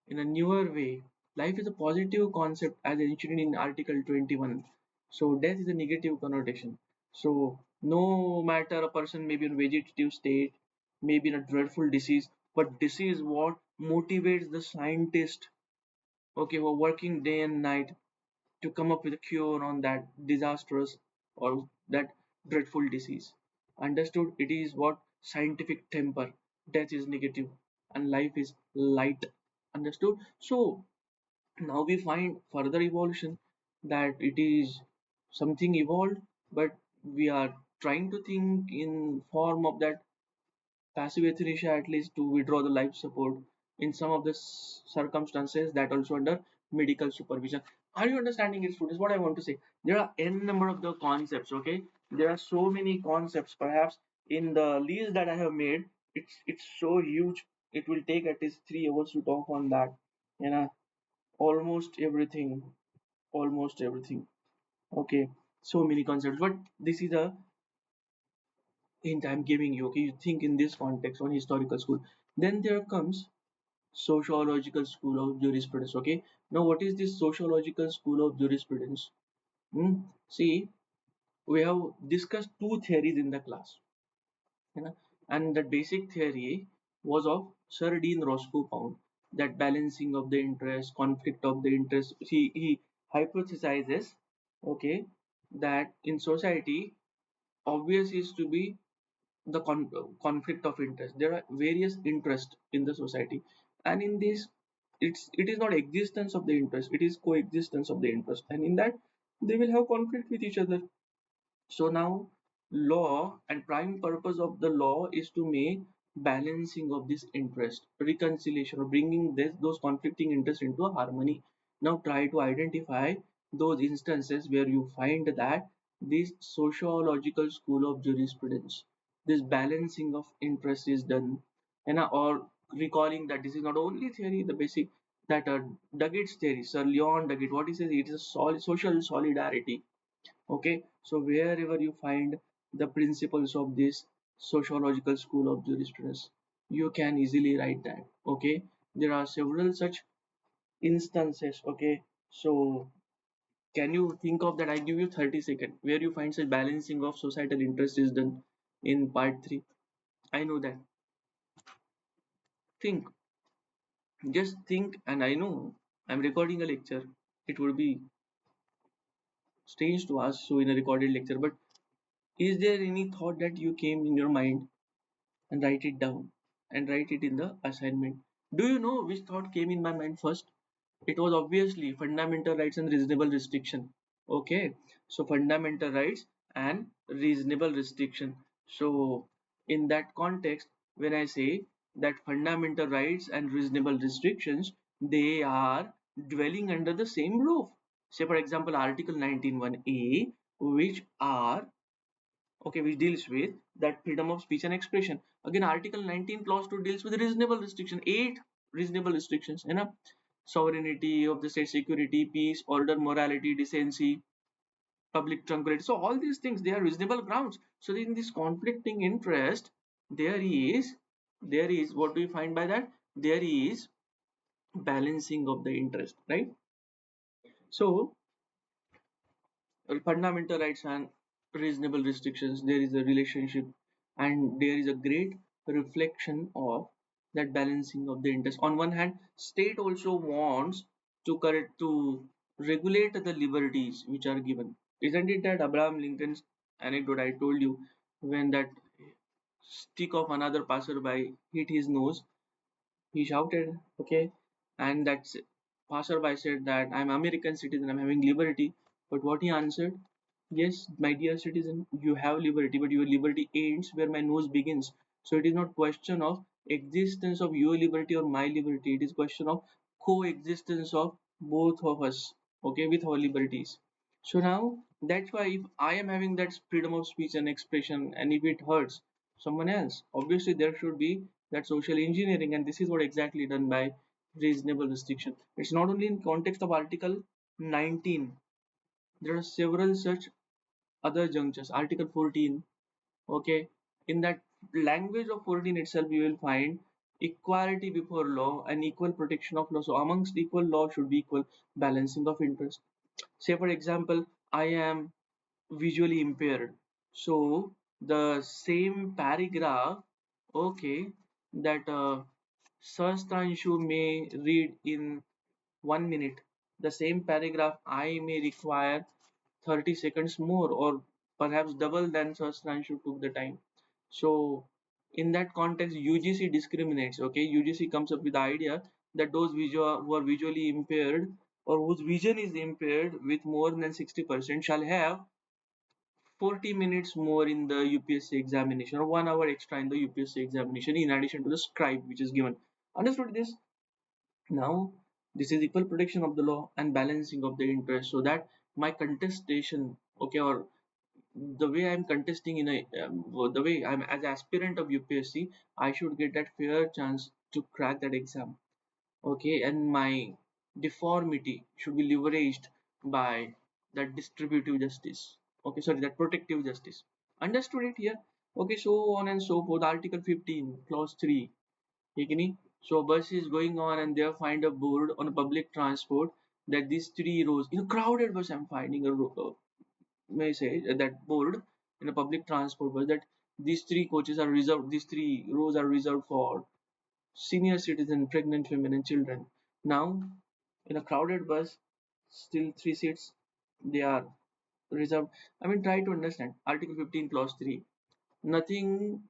in a newer way, life is a positive concept as mentioned in Article 21. So, death is a negative connotation. So, no matter a person may be in vegetative state, maybe in a dreadful disease, but this is what motivates the scientist. Okay, who are working day and night to come up with a cure on that disastrous or that dreadful disease. Understood? It is what scientific temper. Death is negative and life is light. Understood? So now we find further evolution that it is something evolved, but we are trying to think in form of that passive euthanasia at least to withdraw the life support in some of the circumstances that also under medical supervision. Are you understanding it, students? What I want to say, there are n number of the concepts. Okay, there are so many concepts. Perhaps in the list that I have made, it's so huge, it will take at least 3 hours to talk on that. You know, almost everything, almost everything. Okay, so many concepts, but this is a hint I'm giving you. Okay, you think in this context on historical school. Then there comes sociological school of jurisprudence. Okay, now what is this sociological school of jurisprudence? See, we have discussed two theories in the class, you know, and the basic theory was of Sir Dean Roscoe Pound, that balancing of the interest, conflict of the interest. He hypothesizes, okay, that in society obvious is to be the conflict of interest. There are various interests in the society, and in this, it is not existence of the interest, it is coexistence of the interest, and in that they will have conflict with each other. So now, law and prime purpose of the law is to make balancing of this interest, reconciliation, or bringing those conflicting interests into a harmony. Now try to identify those instances where you find that this sociological school of jurisprudence, this balancing of interest is done, and or recalling that this is not only theory, the basic that Duggett's theory, Sir Leon Duggett, what he says, it is a social solidarity. Okay, so wherever you find the principles of this sociological school of jurisprudence, you can easily write that. Okay, there are several such instances. Okay, so can you think of that? I give you 30 seconds where you find such balancing of societal interest is done in part 3. I know that. Think, just think. And I know I'm recording a lecture, it would be strange to ask so in a recorded lecture, but is there any thought that you came in your mind and write it down and write it in the assignment? Do you know which thought came in my mind first? It was obviously fundamental rights and reasonable restriction. Okay, so fundamental rights and reasonable restriction. So in that context, when I say that fundamental rights and reasonable restrictions, they are dwelling under the same roof. Say for example, article 19(1)(a), which are, okay, which deals with that freedom of speech and expression. Again, article 19 clause 2 deals with reasonable restriction, 8 reasonable restrictions, you know, sovereignty of the state, security, peace, order, morality, decency, public tranquility. So all these things, they are reasonable grounds. So in this conflicting interest, there is what do you find by that? There is balancing of the interest, right? So fundamental rights and reasonable restrictions, there is a relationship, and there is a great reflection of that balancing of the interest. On one hand, state also wants to correct, to regulate the liberties which are given. Isn't it that Abraham Lincoln's anecdote I told you, when that stick of another passerby hit his nose, he shouted, okay, and that passerby said that I'm American citizen, I'm having liberty. But what he answered, Yes, my dear citizen, you have liberty, but your liberty ends where my nose begins. So it is not question of existence of your liberty or my liberty. It is question of coexistence of both of us, okay, with our liberties. So now that's why if I am having that freedom of speech and expression, and if it hurts someone else, obviously there should be that social engineering, and this is what exactly done by reasonable restriction. It's not only in context of Article 19. There are several such other junctures. Article 14, okay, in that language of 14 itself you will find equality before law and equal protection of law. So amongst equal law should be equal balancing of interest. Say for example, I am visually impaired, so the same paragraph, okay, that Sahasranshu may read in 1 minute, the same paragraph I may require 30 seconds more, or perhaps double than Sahasranshu took the time. So in that context, UGC discriminates. Okay, UGC comes up with the idea that those who are visually impaired or whose vision is impaired with more than 60% shall have 40 minutes more in the UPSC examination, or 1 hour extra in the UPSC examination in addition to the scribe which is given. Understood this? Now, this is equal protection of the law and balancing of the interest, so that my contestation, okay, or the way I'm contesting in a the way I'm as aspirant of UPSC, I should get that fair chance to crack that exam, okay, and my deformity should be leveraged by that distributive justice, okay, sorry, that protective justice. Understood it here? Okay, so on and so forth. Article 15 clause 3, ठीक है. So a bus is going on and they find a board on a public transport that these three rows in a crowded bus. I'm finding a may say that board in a public transport bus that these three coaches are reserved. These three rows are reserved for senior citizen, pregnant women, and children. Now, in a crowded bus, still three seats they are reserved. I mean, try to understand Article 15 clause 3. Nothing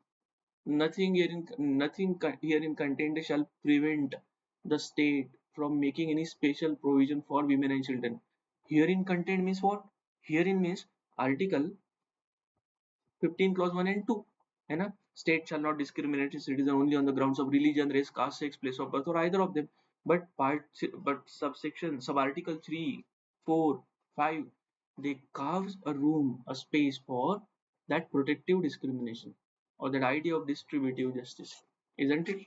herein contained shall prevent the state from making any special provision for women and children. Herein contained means what? Herein means Article 15 clause 1 and 2, है ना? State shall not discriminate its citizen only on the grounds of religion, race, caste, sex, place of birth, or either of them. But subsection sub article 3, 4, 5, they carves a room, a space for that protective discrimination or that idea of distributive justice, isn't it?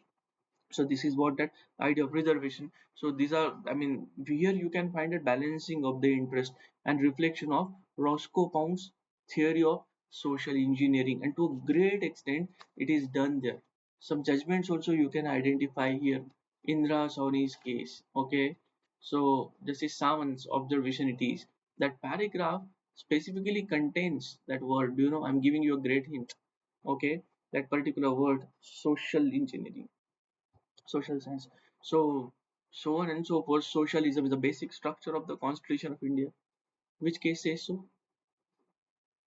So this is what that idea of reservation. So these are, I mean, here you can find a balancing of the interest and reflection of Roscoe Pound's theory of social engineering, and to a great extent it is done there. Some judgments also you can identify here. Indra Sawhney's case, okay, so this is Sawan's observation. It is that paragraph specifically contains that word. Do you know, I'm giving you a great hint, okay, that particular word, social engineering, social science. So, so on and so forth. Socialism is the basic structure of the Constitution of India. Which case says so?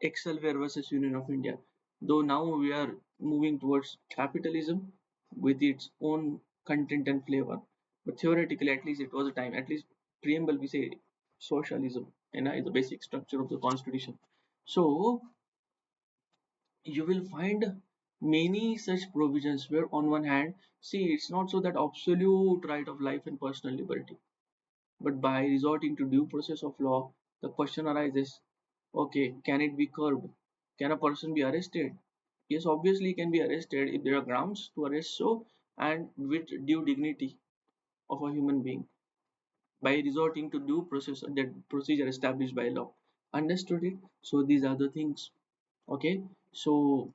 Excelware versus Union of India. Though now we are moving towards capitalism with its own content and flavor, but theoretically, at least it was a time. At least preamble we say socialism, and is the basic structure of the Constitution. So you will find many such provisions where on one hand, see, it's not so that absolute right of life and personal liberty, but by resorting to due process of law, the question arises, okay, can it be curbed? Can a person be arrested? Yes, obviously he can be arrested if there are grounds to arrest, so, and with due dignity of a human being, by resorting to due process, that procedure established by law. Understood it? So these are the things, okay. So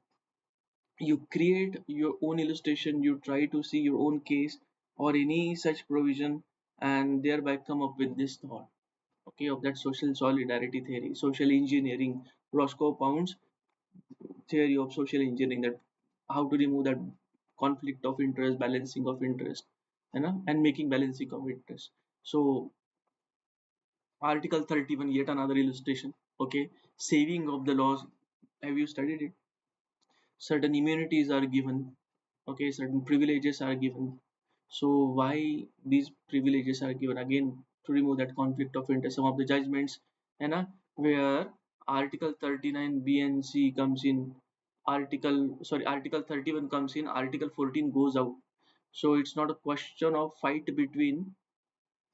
you create your own illustration, you try to see your own case or any such provision, and thereby come up with this thought, okay, of that social solidarity theory, social engineering, Roscoe Pound's theory of social engineering, that how to remove that conflict of interest, balancing of interest, you know, and making balancing of interest. So Article 31, yet another illustration, okay, saving of the laws. Have you studied it? Certain immunities are given, okay, certain privileges are given. So why these privileges are given? Again, to remove that conflict of interest. Some of the judgments, you know, where Article 39 B and C comes in, Article 31 comes in, Article 14 goes out. So it's not a question of fight between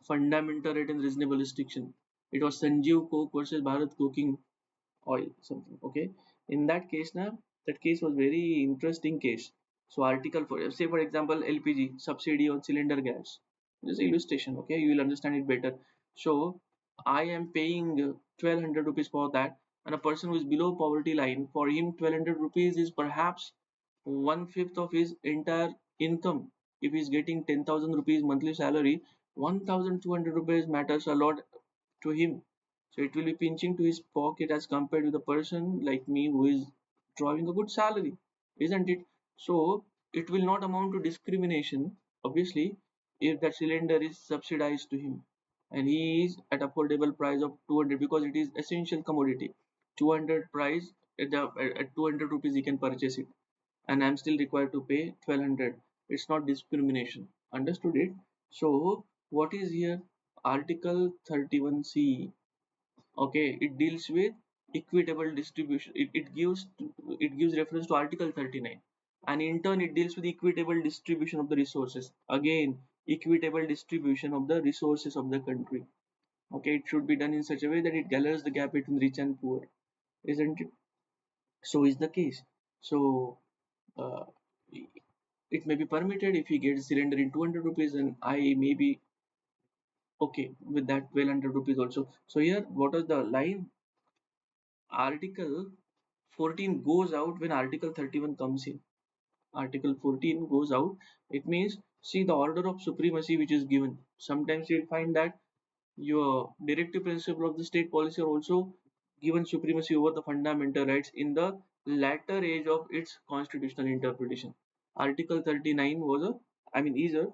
fundamental right and reasonable restriction. It was Sanjeev Coke versus Bharat Coking Oil, something. Okay, in that case, now that case was very interesting case. So article for, say for example, LPG subsidy on cylinder gas. This is illustration. Okay, you will understand it better. So I am paying 1200 rupees for that, and a person who is below poverty line, for him 1200 rupees is perhaps one fifth of his entire income. If he is getting 10,000 rupees monthly salary, 1200 rupees matters a lot to him. So it will be pinching to his pocket as compared with a person like me who is drawing a good salary, isn't it? So it will not amount to discrimination, obviously, if that cylinder is subsidized to him and he is at affordable price of 200 because it is essential commodity. 200 price at 200 rupees he can purchase it, and I'm still required to pay 1200. It's not discrimination. Understood it? So what is here? Article 31C. Okay, it deals with equitable distribution. It gives reference to Article 39, and in turn it deals with equitable distribution of the resources. Again, equitable distribution of the resources of the country. Okay, it should be done in such a way that it gathers the gap between rich and poor, isn't it? So is the case. So uh, it may be permitted if he gets cylinder in 200 rupees, and I may be okay with that 1200 rupees also. So here, what is the line? Article 14 goes out when Article 31 comes in. Article 14 goes out. It means, see the order of supremacy which is given. Sometimes you'll find that your directive principle of the state policy are also given supremacy over the fundamental rights in the latter age of its constitutional interpretation. Article 39 was is a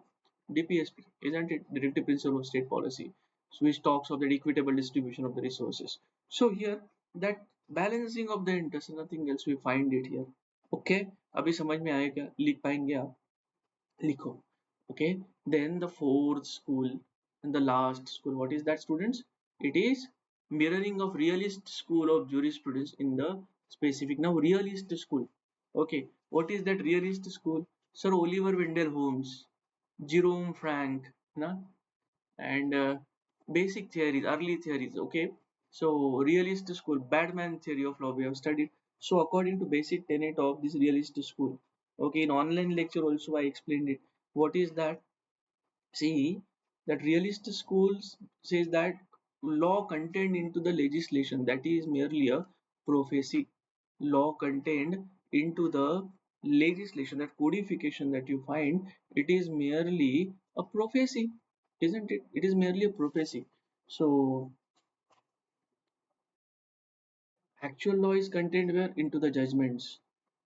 DPSP, isn't it? Directive principle of state policy, so which talks of the equitable distribution of the resources. So here, that balancing of the interest, nothing else we find it here. Okay, अभी समझ में आया क्या? लिख पाएंगे आप? लिखो. Okay, then the fourth school and the last school, what is that, students? It is mirroring of realist school of jurisprudence in the specific. Now realist school, okay, what is that realist school? Sir Oliver Wendell Holmes, Jerome Frank, na? And basic theories, early theories. Okay, so realist school, Batman theory of law we have studied. So according to basic tenet of this realist school, okay, in online lecture also I explained it. What is that? See, that realist schools says that law contained into the legislation, that is merely a prophecy. Law contained into the legislation, that codification that you find, it is merely a prophecy, isn't it? It is merely a prophecy. So actual law is contained where? Into the judgments.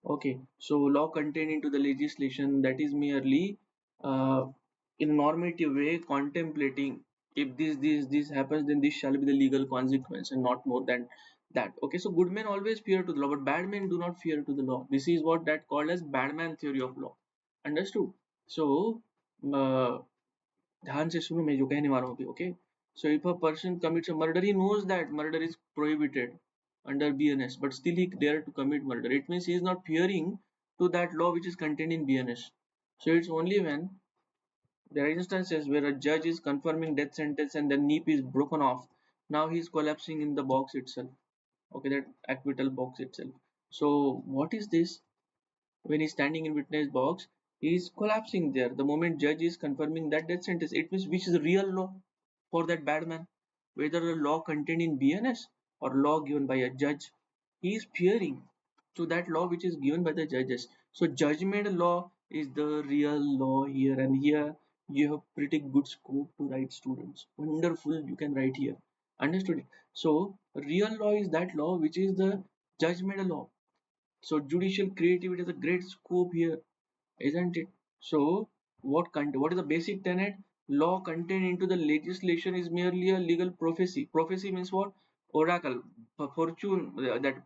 Okay, so law contained into the legislation, that is merely in a normative way contemplating, if this happens, then this shall be the legal consequence, and not more than that. Okay, so good men always fear to the law, but bad men do not fear to the law. This is what that called as badman theory of law. Understood? So uh, ध्यान से सुनो मैं जो कहने वाला हूँ अभी. Okay, so if a person commits a murder, he knows that murder is prohibited under BNS, but still he dare to commit murder. It means he is not fearing to that law which is contained in BNS. So it's only when there are instances where a judge is confirming death sentence and the knee is broken off. Now he is collapsing in the box itself. Okay, that acquittal box itself. So what is this? When he's standing in witness box, he is collapsing there. The moment judge is confirming that death sentence, it means which is the real law for that bad man, whether the law contained in BNS or law given by a judge. He is fearing to that law which is given by the judges. So judgment law is the real law here, and here you have pretty good scope to write, students. Wonderful, you can write here. Understood it? So real law is that law which is the judgment law. So judicial creativity has a great scope here, isn't it? So what is the basic tenet? Law contained into the legislation is merely a legal prophecy. Prophecy means what? Oracle, fortune, that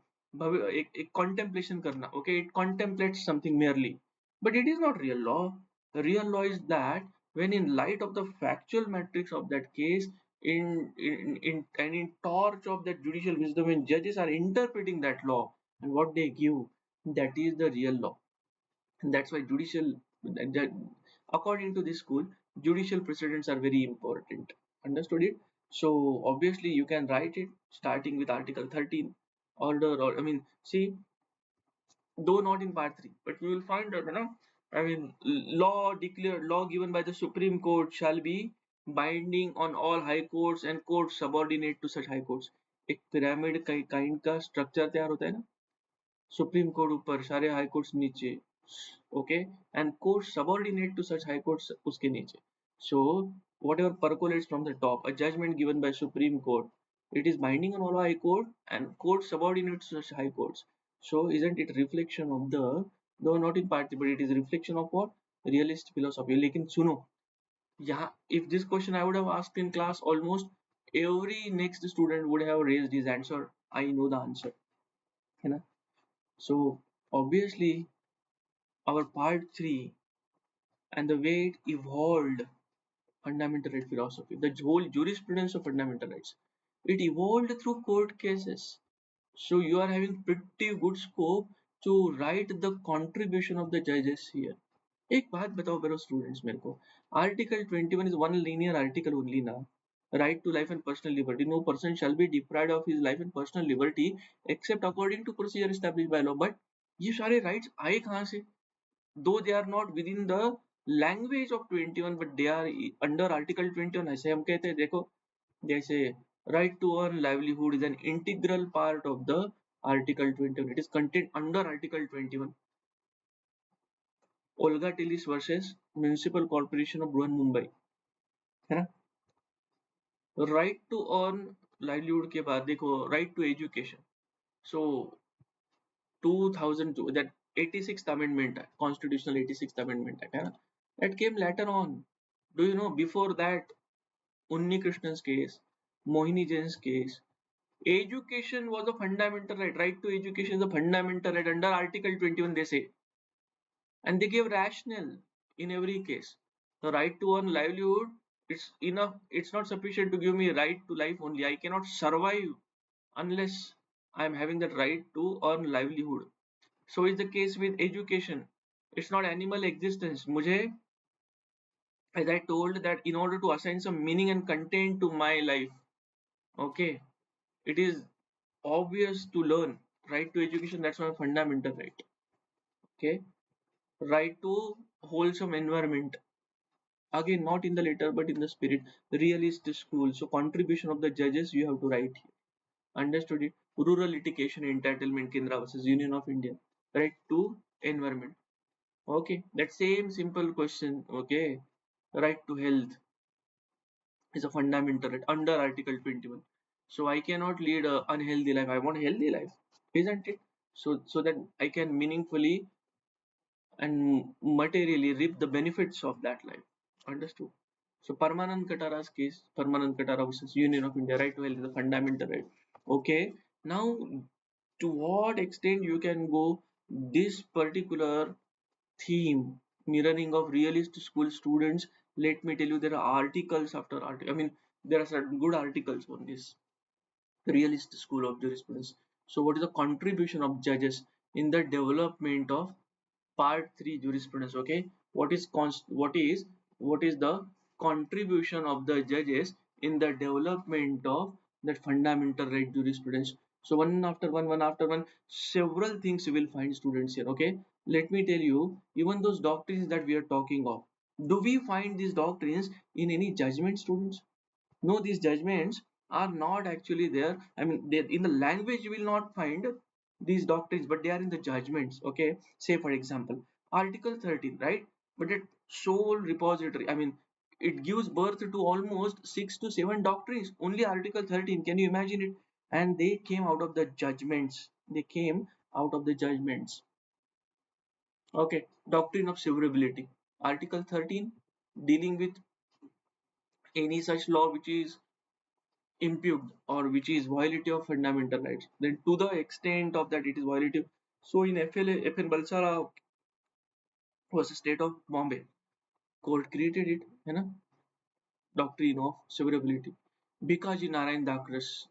a contemplation karna. Okay, it contemplates something merely, but it is not real law. The real law is that when in light of the factual matrix of that case, in torch of that judicial wisdom, and judges are interpreting that law, and what they give, that is the real law. And that's why according to this school, judicial precedents are very important. Understood it? So obviously you can write it starting with article 13 order, or I mean, see, though not in part 3, but you will find that, I mean, law given by the Supreme Court shall be binding on all high courts and courts subordinate to such high courts. एक pyramid kind का structure तैयार होता है ना, supreme court ऊपर, सारे high courts नीचे, okay, and court subordinate to such high courts उसके नीचे. So whatever percolates from the top, a judgment given by Supreme Court, it is binding on all high court and court subordinate to such high courts. So isn't it reflection of the, though not in part, but it is reflection of what, realist philosophy. लेकिन सुनो, यहाँ if this question I would have asked in class, almost every next student would have raised his answer, I know the answer, है ना. So obviously our part 3 and the way it evolved fundamental right philosophy, the whole jurisprudence of fundamental rights, it evolved through court cases. So you are having pretty good scope to write the contribution of the judges here. एक बात बताओ मेरे students, मेरे को article 21 is one linear article only ना. Right to life and personal liberty, no person shall be deprived of his life and personal liberty except according to procedure established by law. But ये सारे rights आए कहाँ से? Though they are not within the language of 21, but they are under article 21. ऐसे हम कहते हैं, देखो, जैसे right to earn livelihood is an integral part of the article 21. It is contained under article 21. Olga Tillis versus Municipal Corporation of Bruhan, Mumbai, है ना. Right to earn livelihood के बाद देखो, right to education. So 2002, that 86th amendment act, constitutional 86th amendment act, है ना, that came later on. Do you know, before that, Unni Krishna's case, Mohini Jain's case, education was a fundamental right. Right to education is a fundamental right under article 21, they say, and they give rationale in every case. The right to earn livelihood, it's enough, it's not sufficient to give me right to life only. I cannot survive unless I am having that right to earn livelihood. So is the case with education. It's not animal existence. मुझे, as I told, that in order to assign some meaning and content to my life, okay, it is obvious to learn. Right to education, that's my fundamental right. Okay, right to wholesome environment, again not in the letter but in the spirit, realist school. So contribution of the judges you have to write here. Understood it? Rural litigation entitlement, Kendra versus Union of India, right to environment. Okay, that same simple question. Okay, right to health is a fundamental right under article 21. So I cannot lead a unhealthy life, I want a healthy life, isn't it? So that I can meaningfully and materially reap the benefits of that life. Understood? So Parmanand Katara's case, Parmanand Katara versus Union of India, right to health is a fundamental right. Okay, now to what extent you can go this particular theme, mirroring of realist school students, let me tell you, there are articles after article. I mean, there are certain good articles on this realist school of jurisprudence. So what is the contribution of judges in the development of part 3 jurisprudence? Okay, what is the contribution of the judges in the development of that fundamental right jurisprudence? So one after one, several things you will find, students, here. Okay, let me tell you, even those doctrines that we are talking of, do we find these doctrines in any judgment, students? No, these judgments are not actually there. I mean, they, in the language you will not find these doctrines, but they are in the judgments. Okay, say for example article 13, right? But that sole repository, I mean, it gives birth to almost 6 to 7 doctrines, only article 13. Can you imagine it? And they came out of the judgments, they came out of the judgments. Okay, doctrine of severability, article 13, dealing with any such law which is impugned or which is violative of fundamental rights, then to the extent of that it is violative. So in FN Balsara was a state of Bombay, court created it, you know, doctrine of severability. Bikaji Narayan Dakras,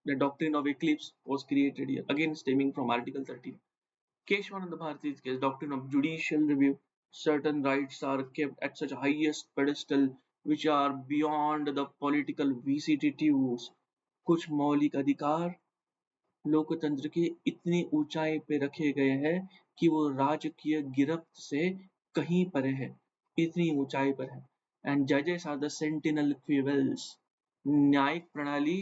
the doctrine of eclipse was created here, again stemming from Article 13. Keshwananda Bharati's case, doctrine of judicial review. Certain rights are kept at such a highest pedestal which are beyond the political vicissitudes. कुछ मौलिक अधिकार लोकतंत्र के इतनी ऊंचाई पे रखे गए हैं कि वो राजकीय गिरफ्त से कहीं परे है, इतनी ऊंचाई पर है. एंड जजेस आर द सेंटिनल क्विबल्स. न्यायिक प्रणाली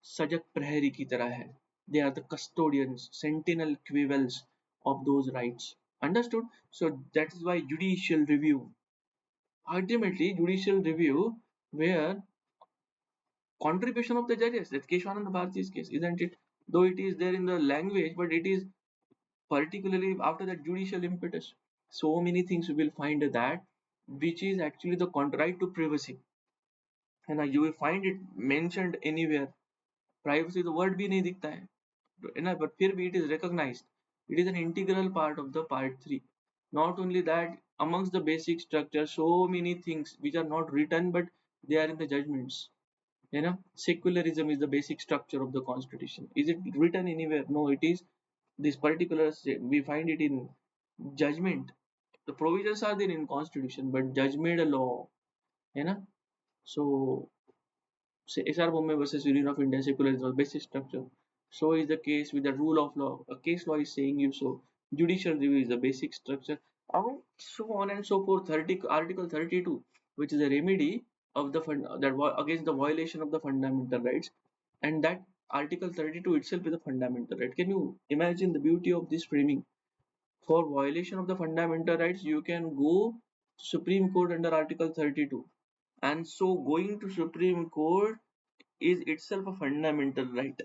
सजग प्रहरी की तरह है. They are the custodians, sentinel quibbles of those rights. Understood? So that is why judicial review. Ultimately, judicial review where contribution of the judges, that's Keshwananda Bharati's case, isn't it? Though it is there in the language, but it is particularly after that judicial impetus. So many things you will find that which is actually the right to privacy. And you will find it mentioned anywhere. Privacy, the word भी नहीं दिखता है. But फिर भी it is recognized. It is an integral part of the part 3. Not only that, amongst the basic structure, so many things which are not written but they are in the judgments. You know, secularism is the basic structure of the constitution. Is it written anywhere? No, it is this particular, we find it in judgment. The provisions are there in constitution, but judgment a law. You know, so say SR Bombay versus Union of India secularism basic structure. So is the case with the rule of law. A case law is saying you so. Judicial review is the basic structure. So on and so forth. Article 32, which is a remedy of the against the violation of the fundamental rights, and that Article 32 itself is a fundamental right. Can you imagine the beauty of this framing? For violation of the fundamental rights, you can go Supreme Court under Article 32, and so going to Supreme Court is itself a fundamental right.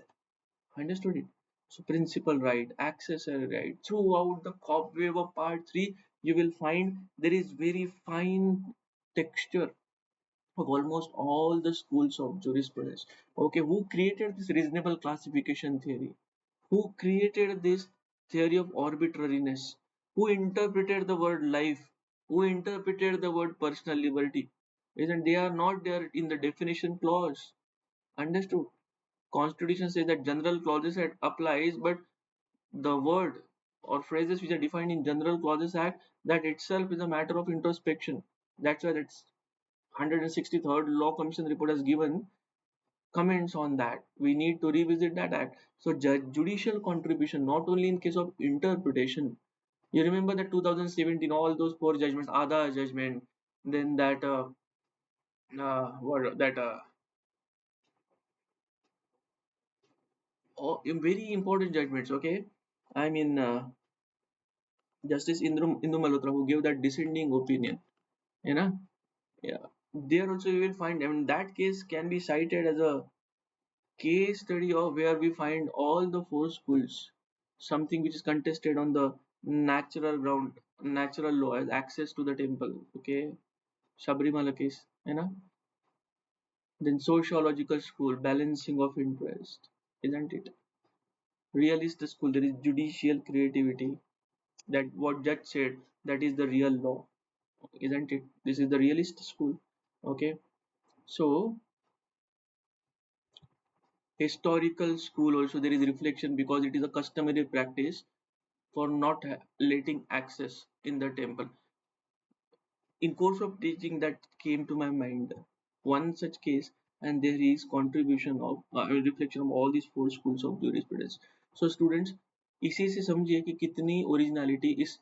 Understood it? So principal right, accessory right. Throughout the cobweb of part 3, you will find there is very fine texture of almost all the schools of jurisprudence. Okay, who created this reasonable classification theory? Who created this theory of arbitrariness? Who interpreted the word life? Who interpreted the word personal liberty? Isn't they are not there in the definition clause? Understood? Constitution says that general clauses act applies, but the word or phrases which are defined in general clauses act, that itself is a matter of introspection. That's why that's 163rd Law Commission report has given comments on that. We need to revisit that act. So judicial contribution not only in case of interpretation. You remember that 2017 all those four judgments, Ada judgment, then that what that oh, very important judgments. Okay, I mean. Justice Indu Malhotra, who gave that dissenting opinion, you know, yeah, there also you will find. I mean, that case can be cited as a case study of where we find all the four schools, something which is contested on the natural ground, natural law as access to the temple. Okay, Sabrimala case, you know, then sociological school, balancing of interest, isn't it? Realist school, there is judicial creativity. That what judge said, that is the real law, isn't it? This is the realist school. Okay, so historical school also there is reflection because it is a customary practice for not letting access in the temple. In course of teaching that came to my mind one such case, and there is contribution of reflection of all these four schools of jurisprudence. So students, इसी से समझिए कि कितनी originality इस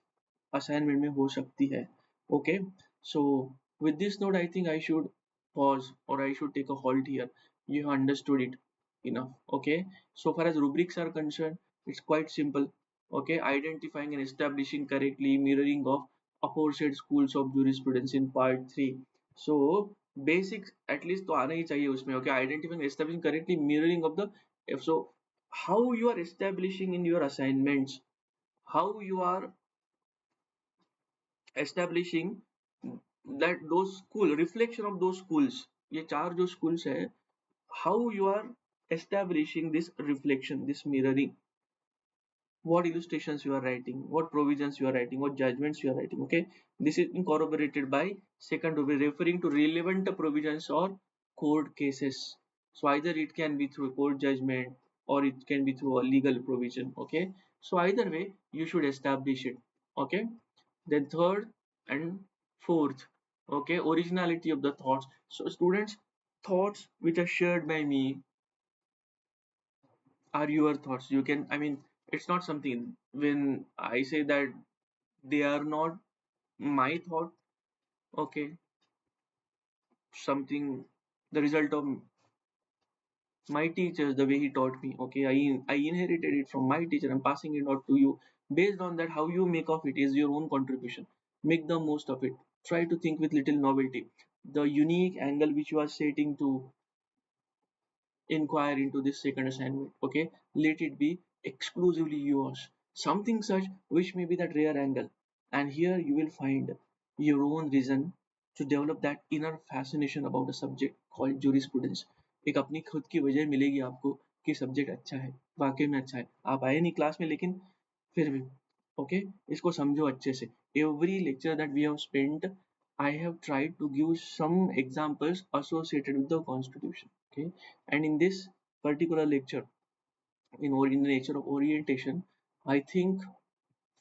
assignment में हो सकती है. Okay, so with this note I think I should pause or I should take a halt here. You have understood it enough. Okay, so far as rubrics are concerned, it's quite simple. Okay, identifying and establishing correctly mirroring of aforesaid schools of jurisprudence in part 3. So basic at least तो आना ही चाहिए उसमें. Okay, identifying and establishing correctly mirroring of the, so how you are establishing in your assignments, how you are establishing that those school reflection of those schools, ये चार जो schools है, how you are establishing this reflection, this mirroring, what illustrations you are writing, what provisions you are writing, what judgments you are writing. Okay, this is incorporated by second rubric referring to relevant provisions or court cases. So either it can be through court judgment or it can be through a legal provision. Okay, so either way you should establish it. Okay, then third and fourth, okay, originality of the thoughts. So students, thoughts which are shared by me are your thoughts. You can, I mean, it's not something, when I say that they are not my thought, okay, something, the result of my teachers, the way he taught me, okay, I inherited it from my teacher, I'm passing it out to you. Based on that, how you make of it is your own contribution. Make the most of it. Try to think with little novelty, the unique angle which you are setting to inquire into this second assignment. Okay, let it be exclusively yours, something such which may be that rare angle, and here you will find your own reason to develop that inner fascination about a subject called jurisprudence. एक अपनी खुद की वजह मिलेगी आपको कि subject अच्छा है, वाकई में अच्छा है, आप आए नहीं क्लास में लेकिन फिर भी ओके, इसको समझो अच्छे से. Every lecture that we have spent, I have tried to give some examples associated with the constitution. Okay, and in this particular lecture, in the nature of orientation, I think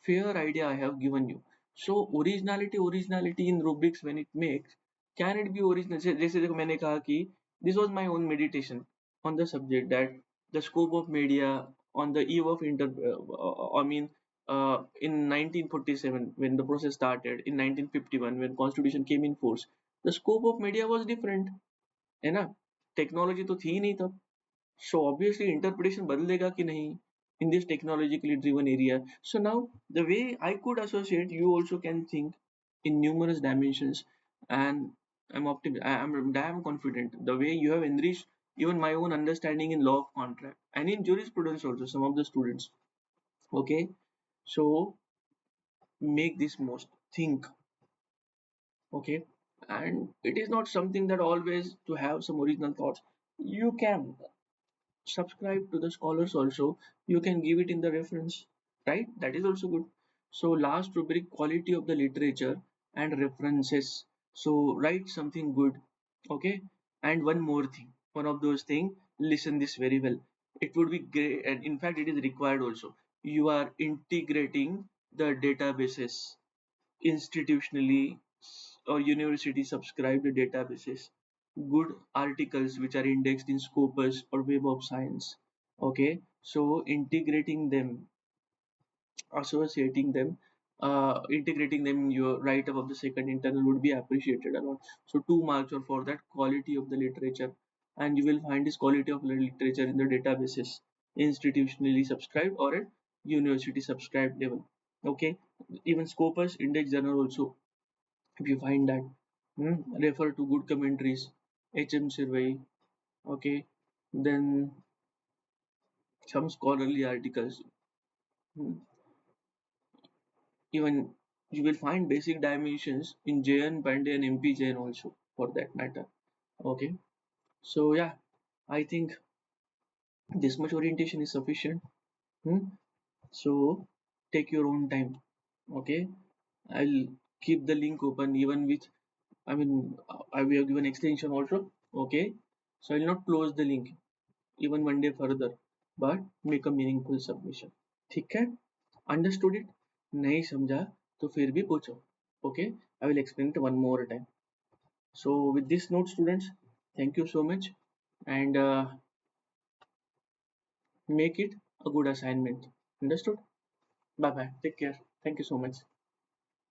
fair idea I have given you. So originality in rubrics when it makes, can it be original? जैसे देखो मैंने कहा कि this was my own meditation on the subject that the scope of media on the eve of I mean in 1947 when the process started, in 1951 when constitution came in force, the scope of media was different, है ना, technology तो थी ही नहीं तब. So obviously interpretation बदलेगा कि नहीं in this technologically driven area. So now the way I could associate, you also can think in numerous dimensions, and I'm damn confident the way you have enriched even my own understanding in law of contract and in jurisprudence also some of the students. Okay, so make this most, think. Okay, and it is not something that always to have some original thoughts. You can subscribe to the scholars also, you can give it in the reference, right? That is also good. So last rubric, quality of the literature and references. So write something good. Okay, and one more thing, one of those things, listen this very well. It would be great, and in fact it is required also. You are integrating the databases institutionally or university subscribed databases, good articles which are indexed in Scopus or Web of Science. Okay, so integrating them, associating them, integrating them in your right above the second internal would be appreciated a lot. So 2 marks are for that quality of the literature, and you will find this quality of the literature in the databases institutionally subscribed or at university subscribed level. Okay, even Scopus index journal also, if you find that, refer to good commentaries, HM survey. Okay, then some scholarly articles. Hmm, even you will find basic dimensions in JN Pandey and MP Jain also for that matter. Okay, so yeah, I think this much orientation is sufficient. Hmm? So take your own time. Okay, I'll keep the link open even with, I mean, I will have given extension also. Okay, so I'll not close the link even one day further, but make a meaningful submission. ठीक है? Understood it? नहीं समझा तो फिर भी पूछो. Okay, I will explain it one more time. So with this note, students, thank you so much, and make it a good assignment. Understood? Bye bye. Take care. Thank you so much.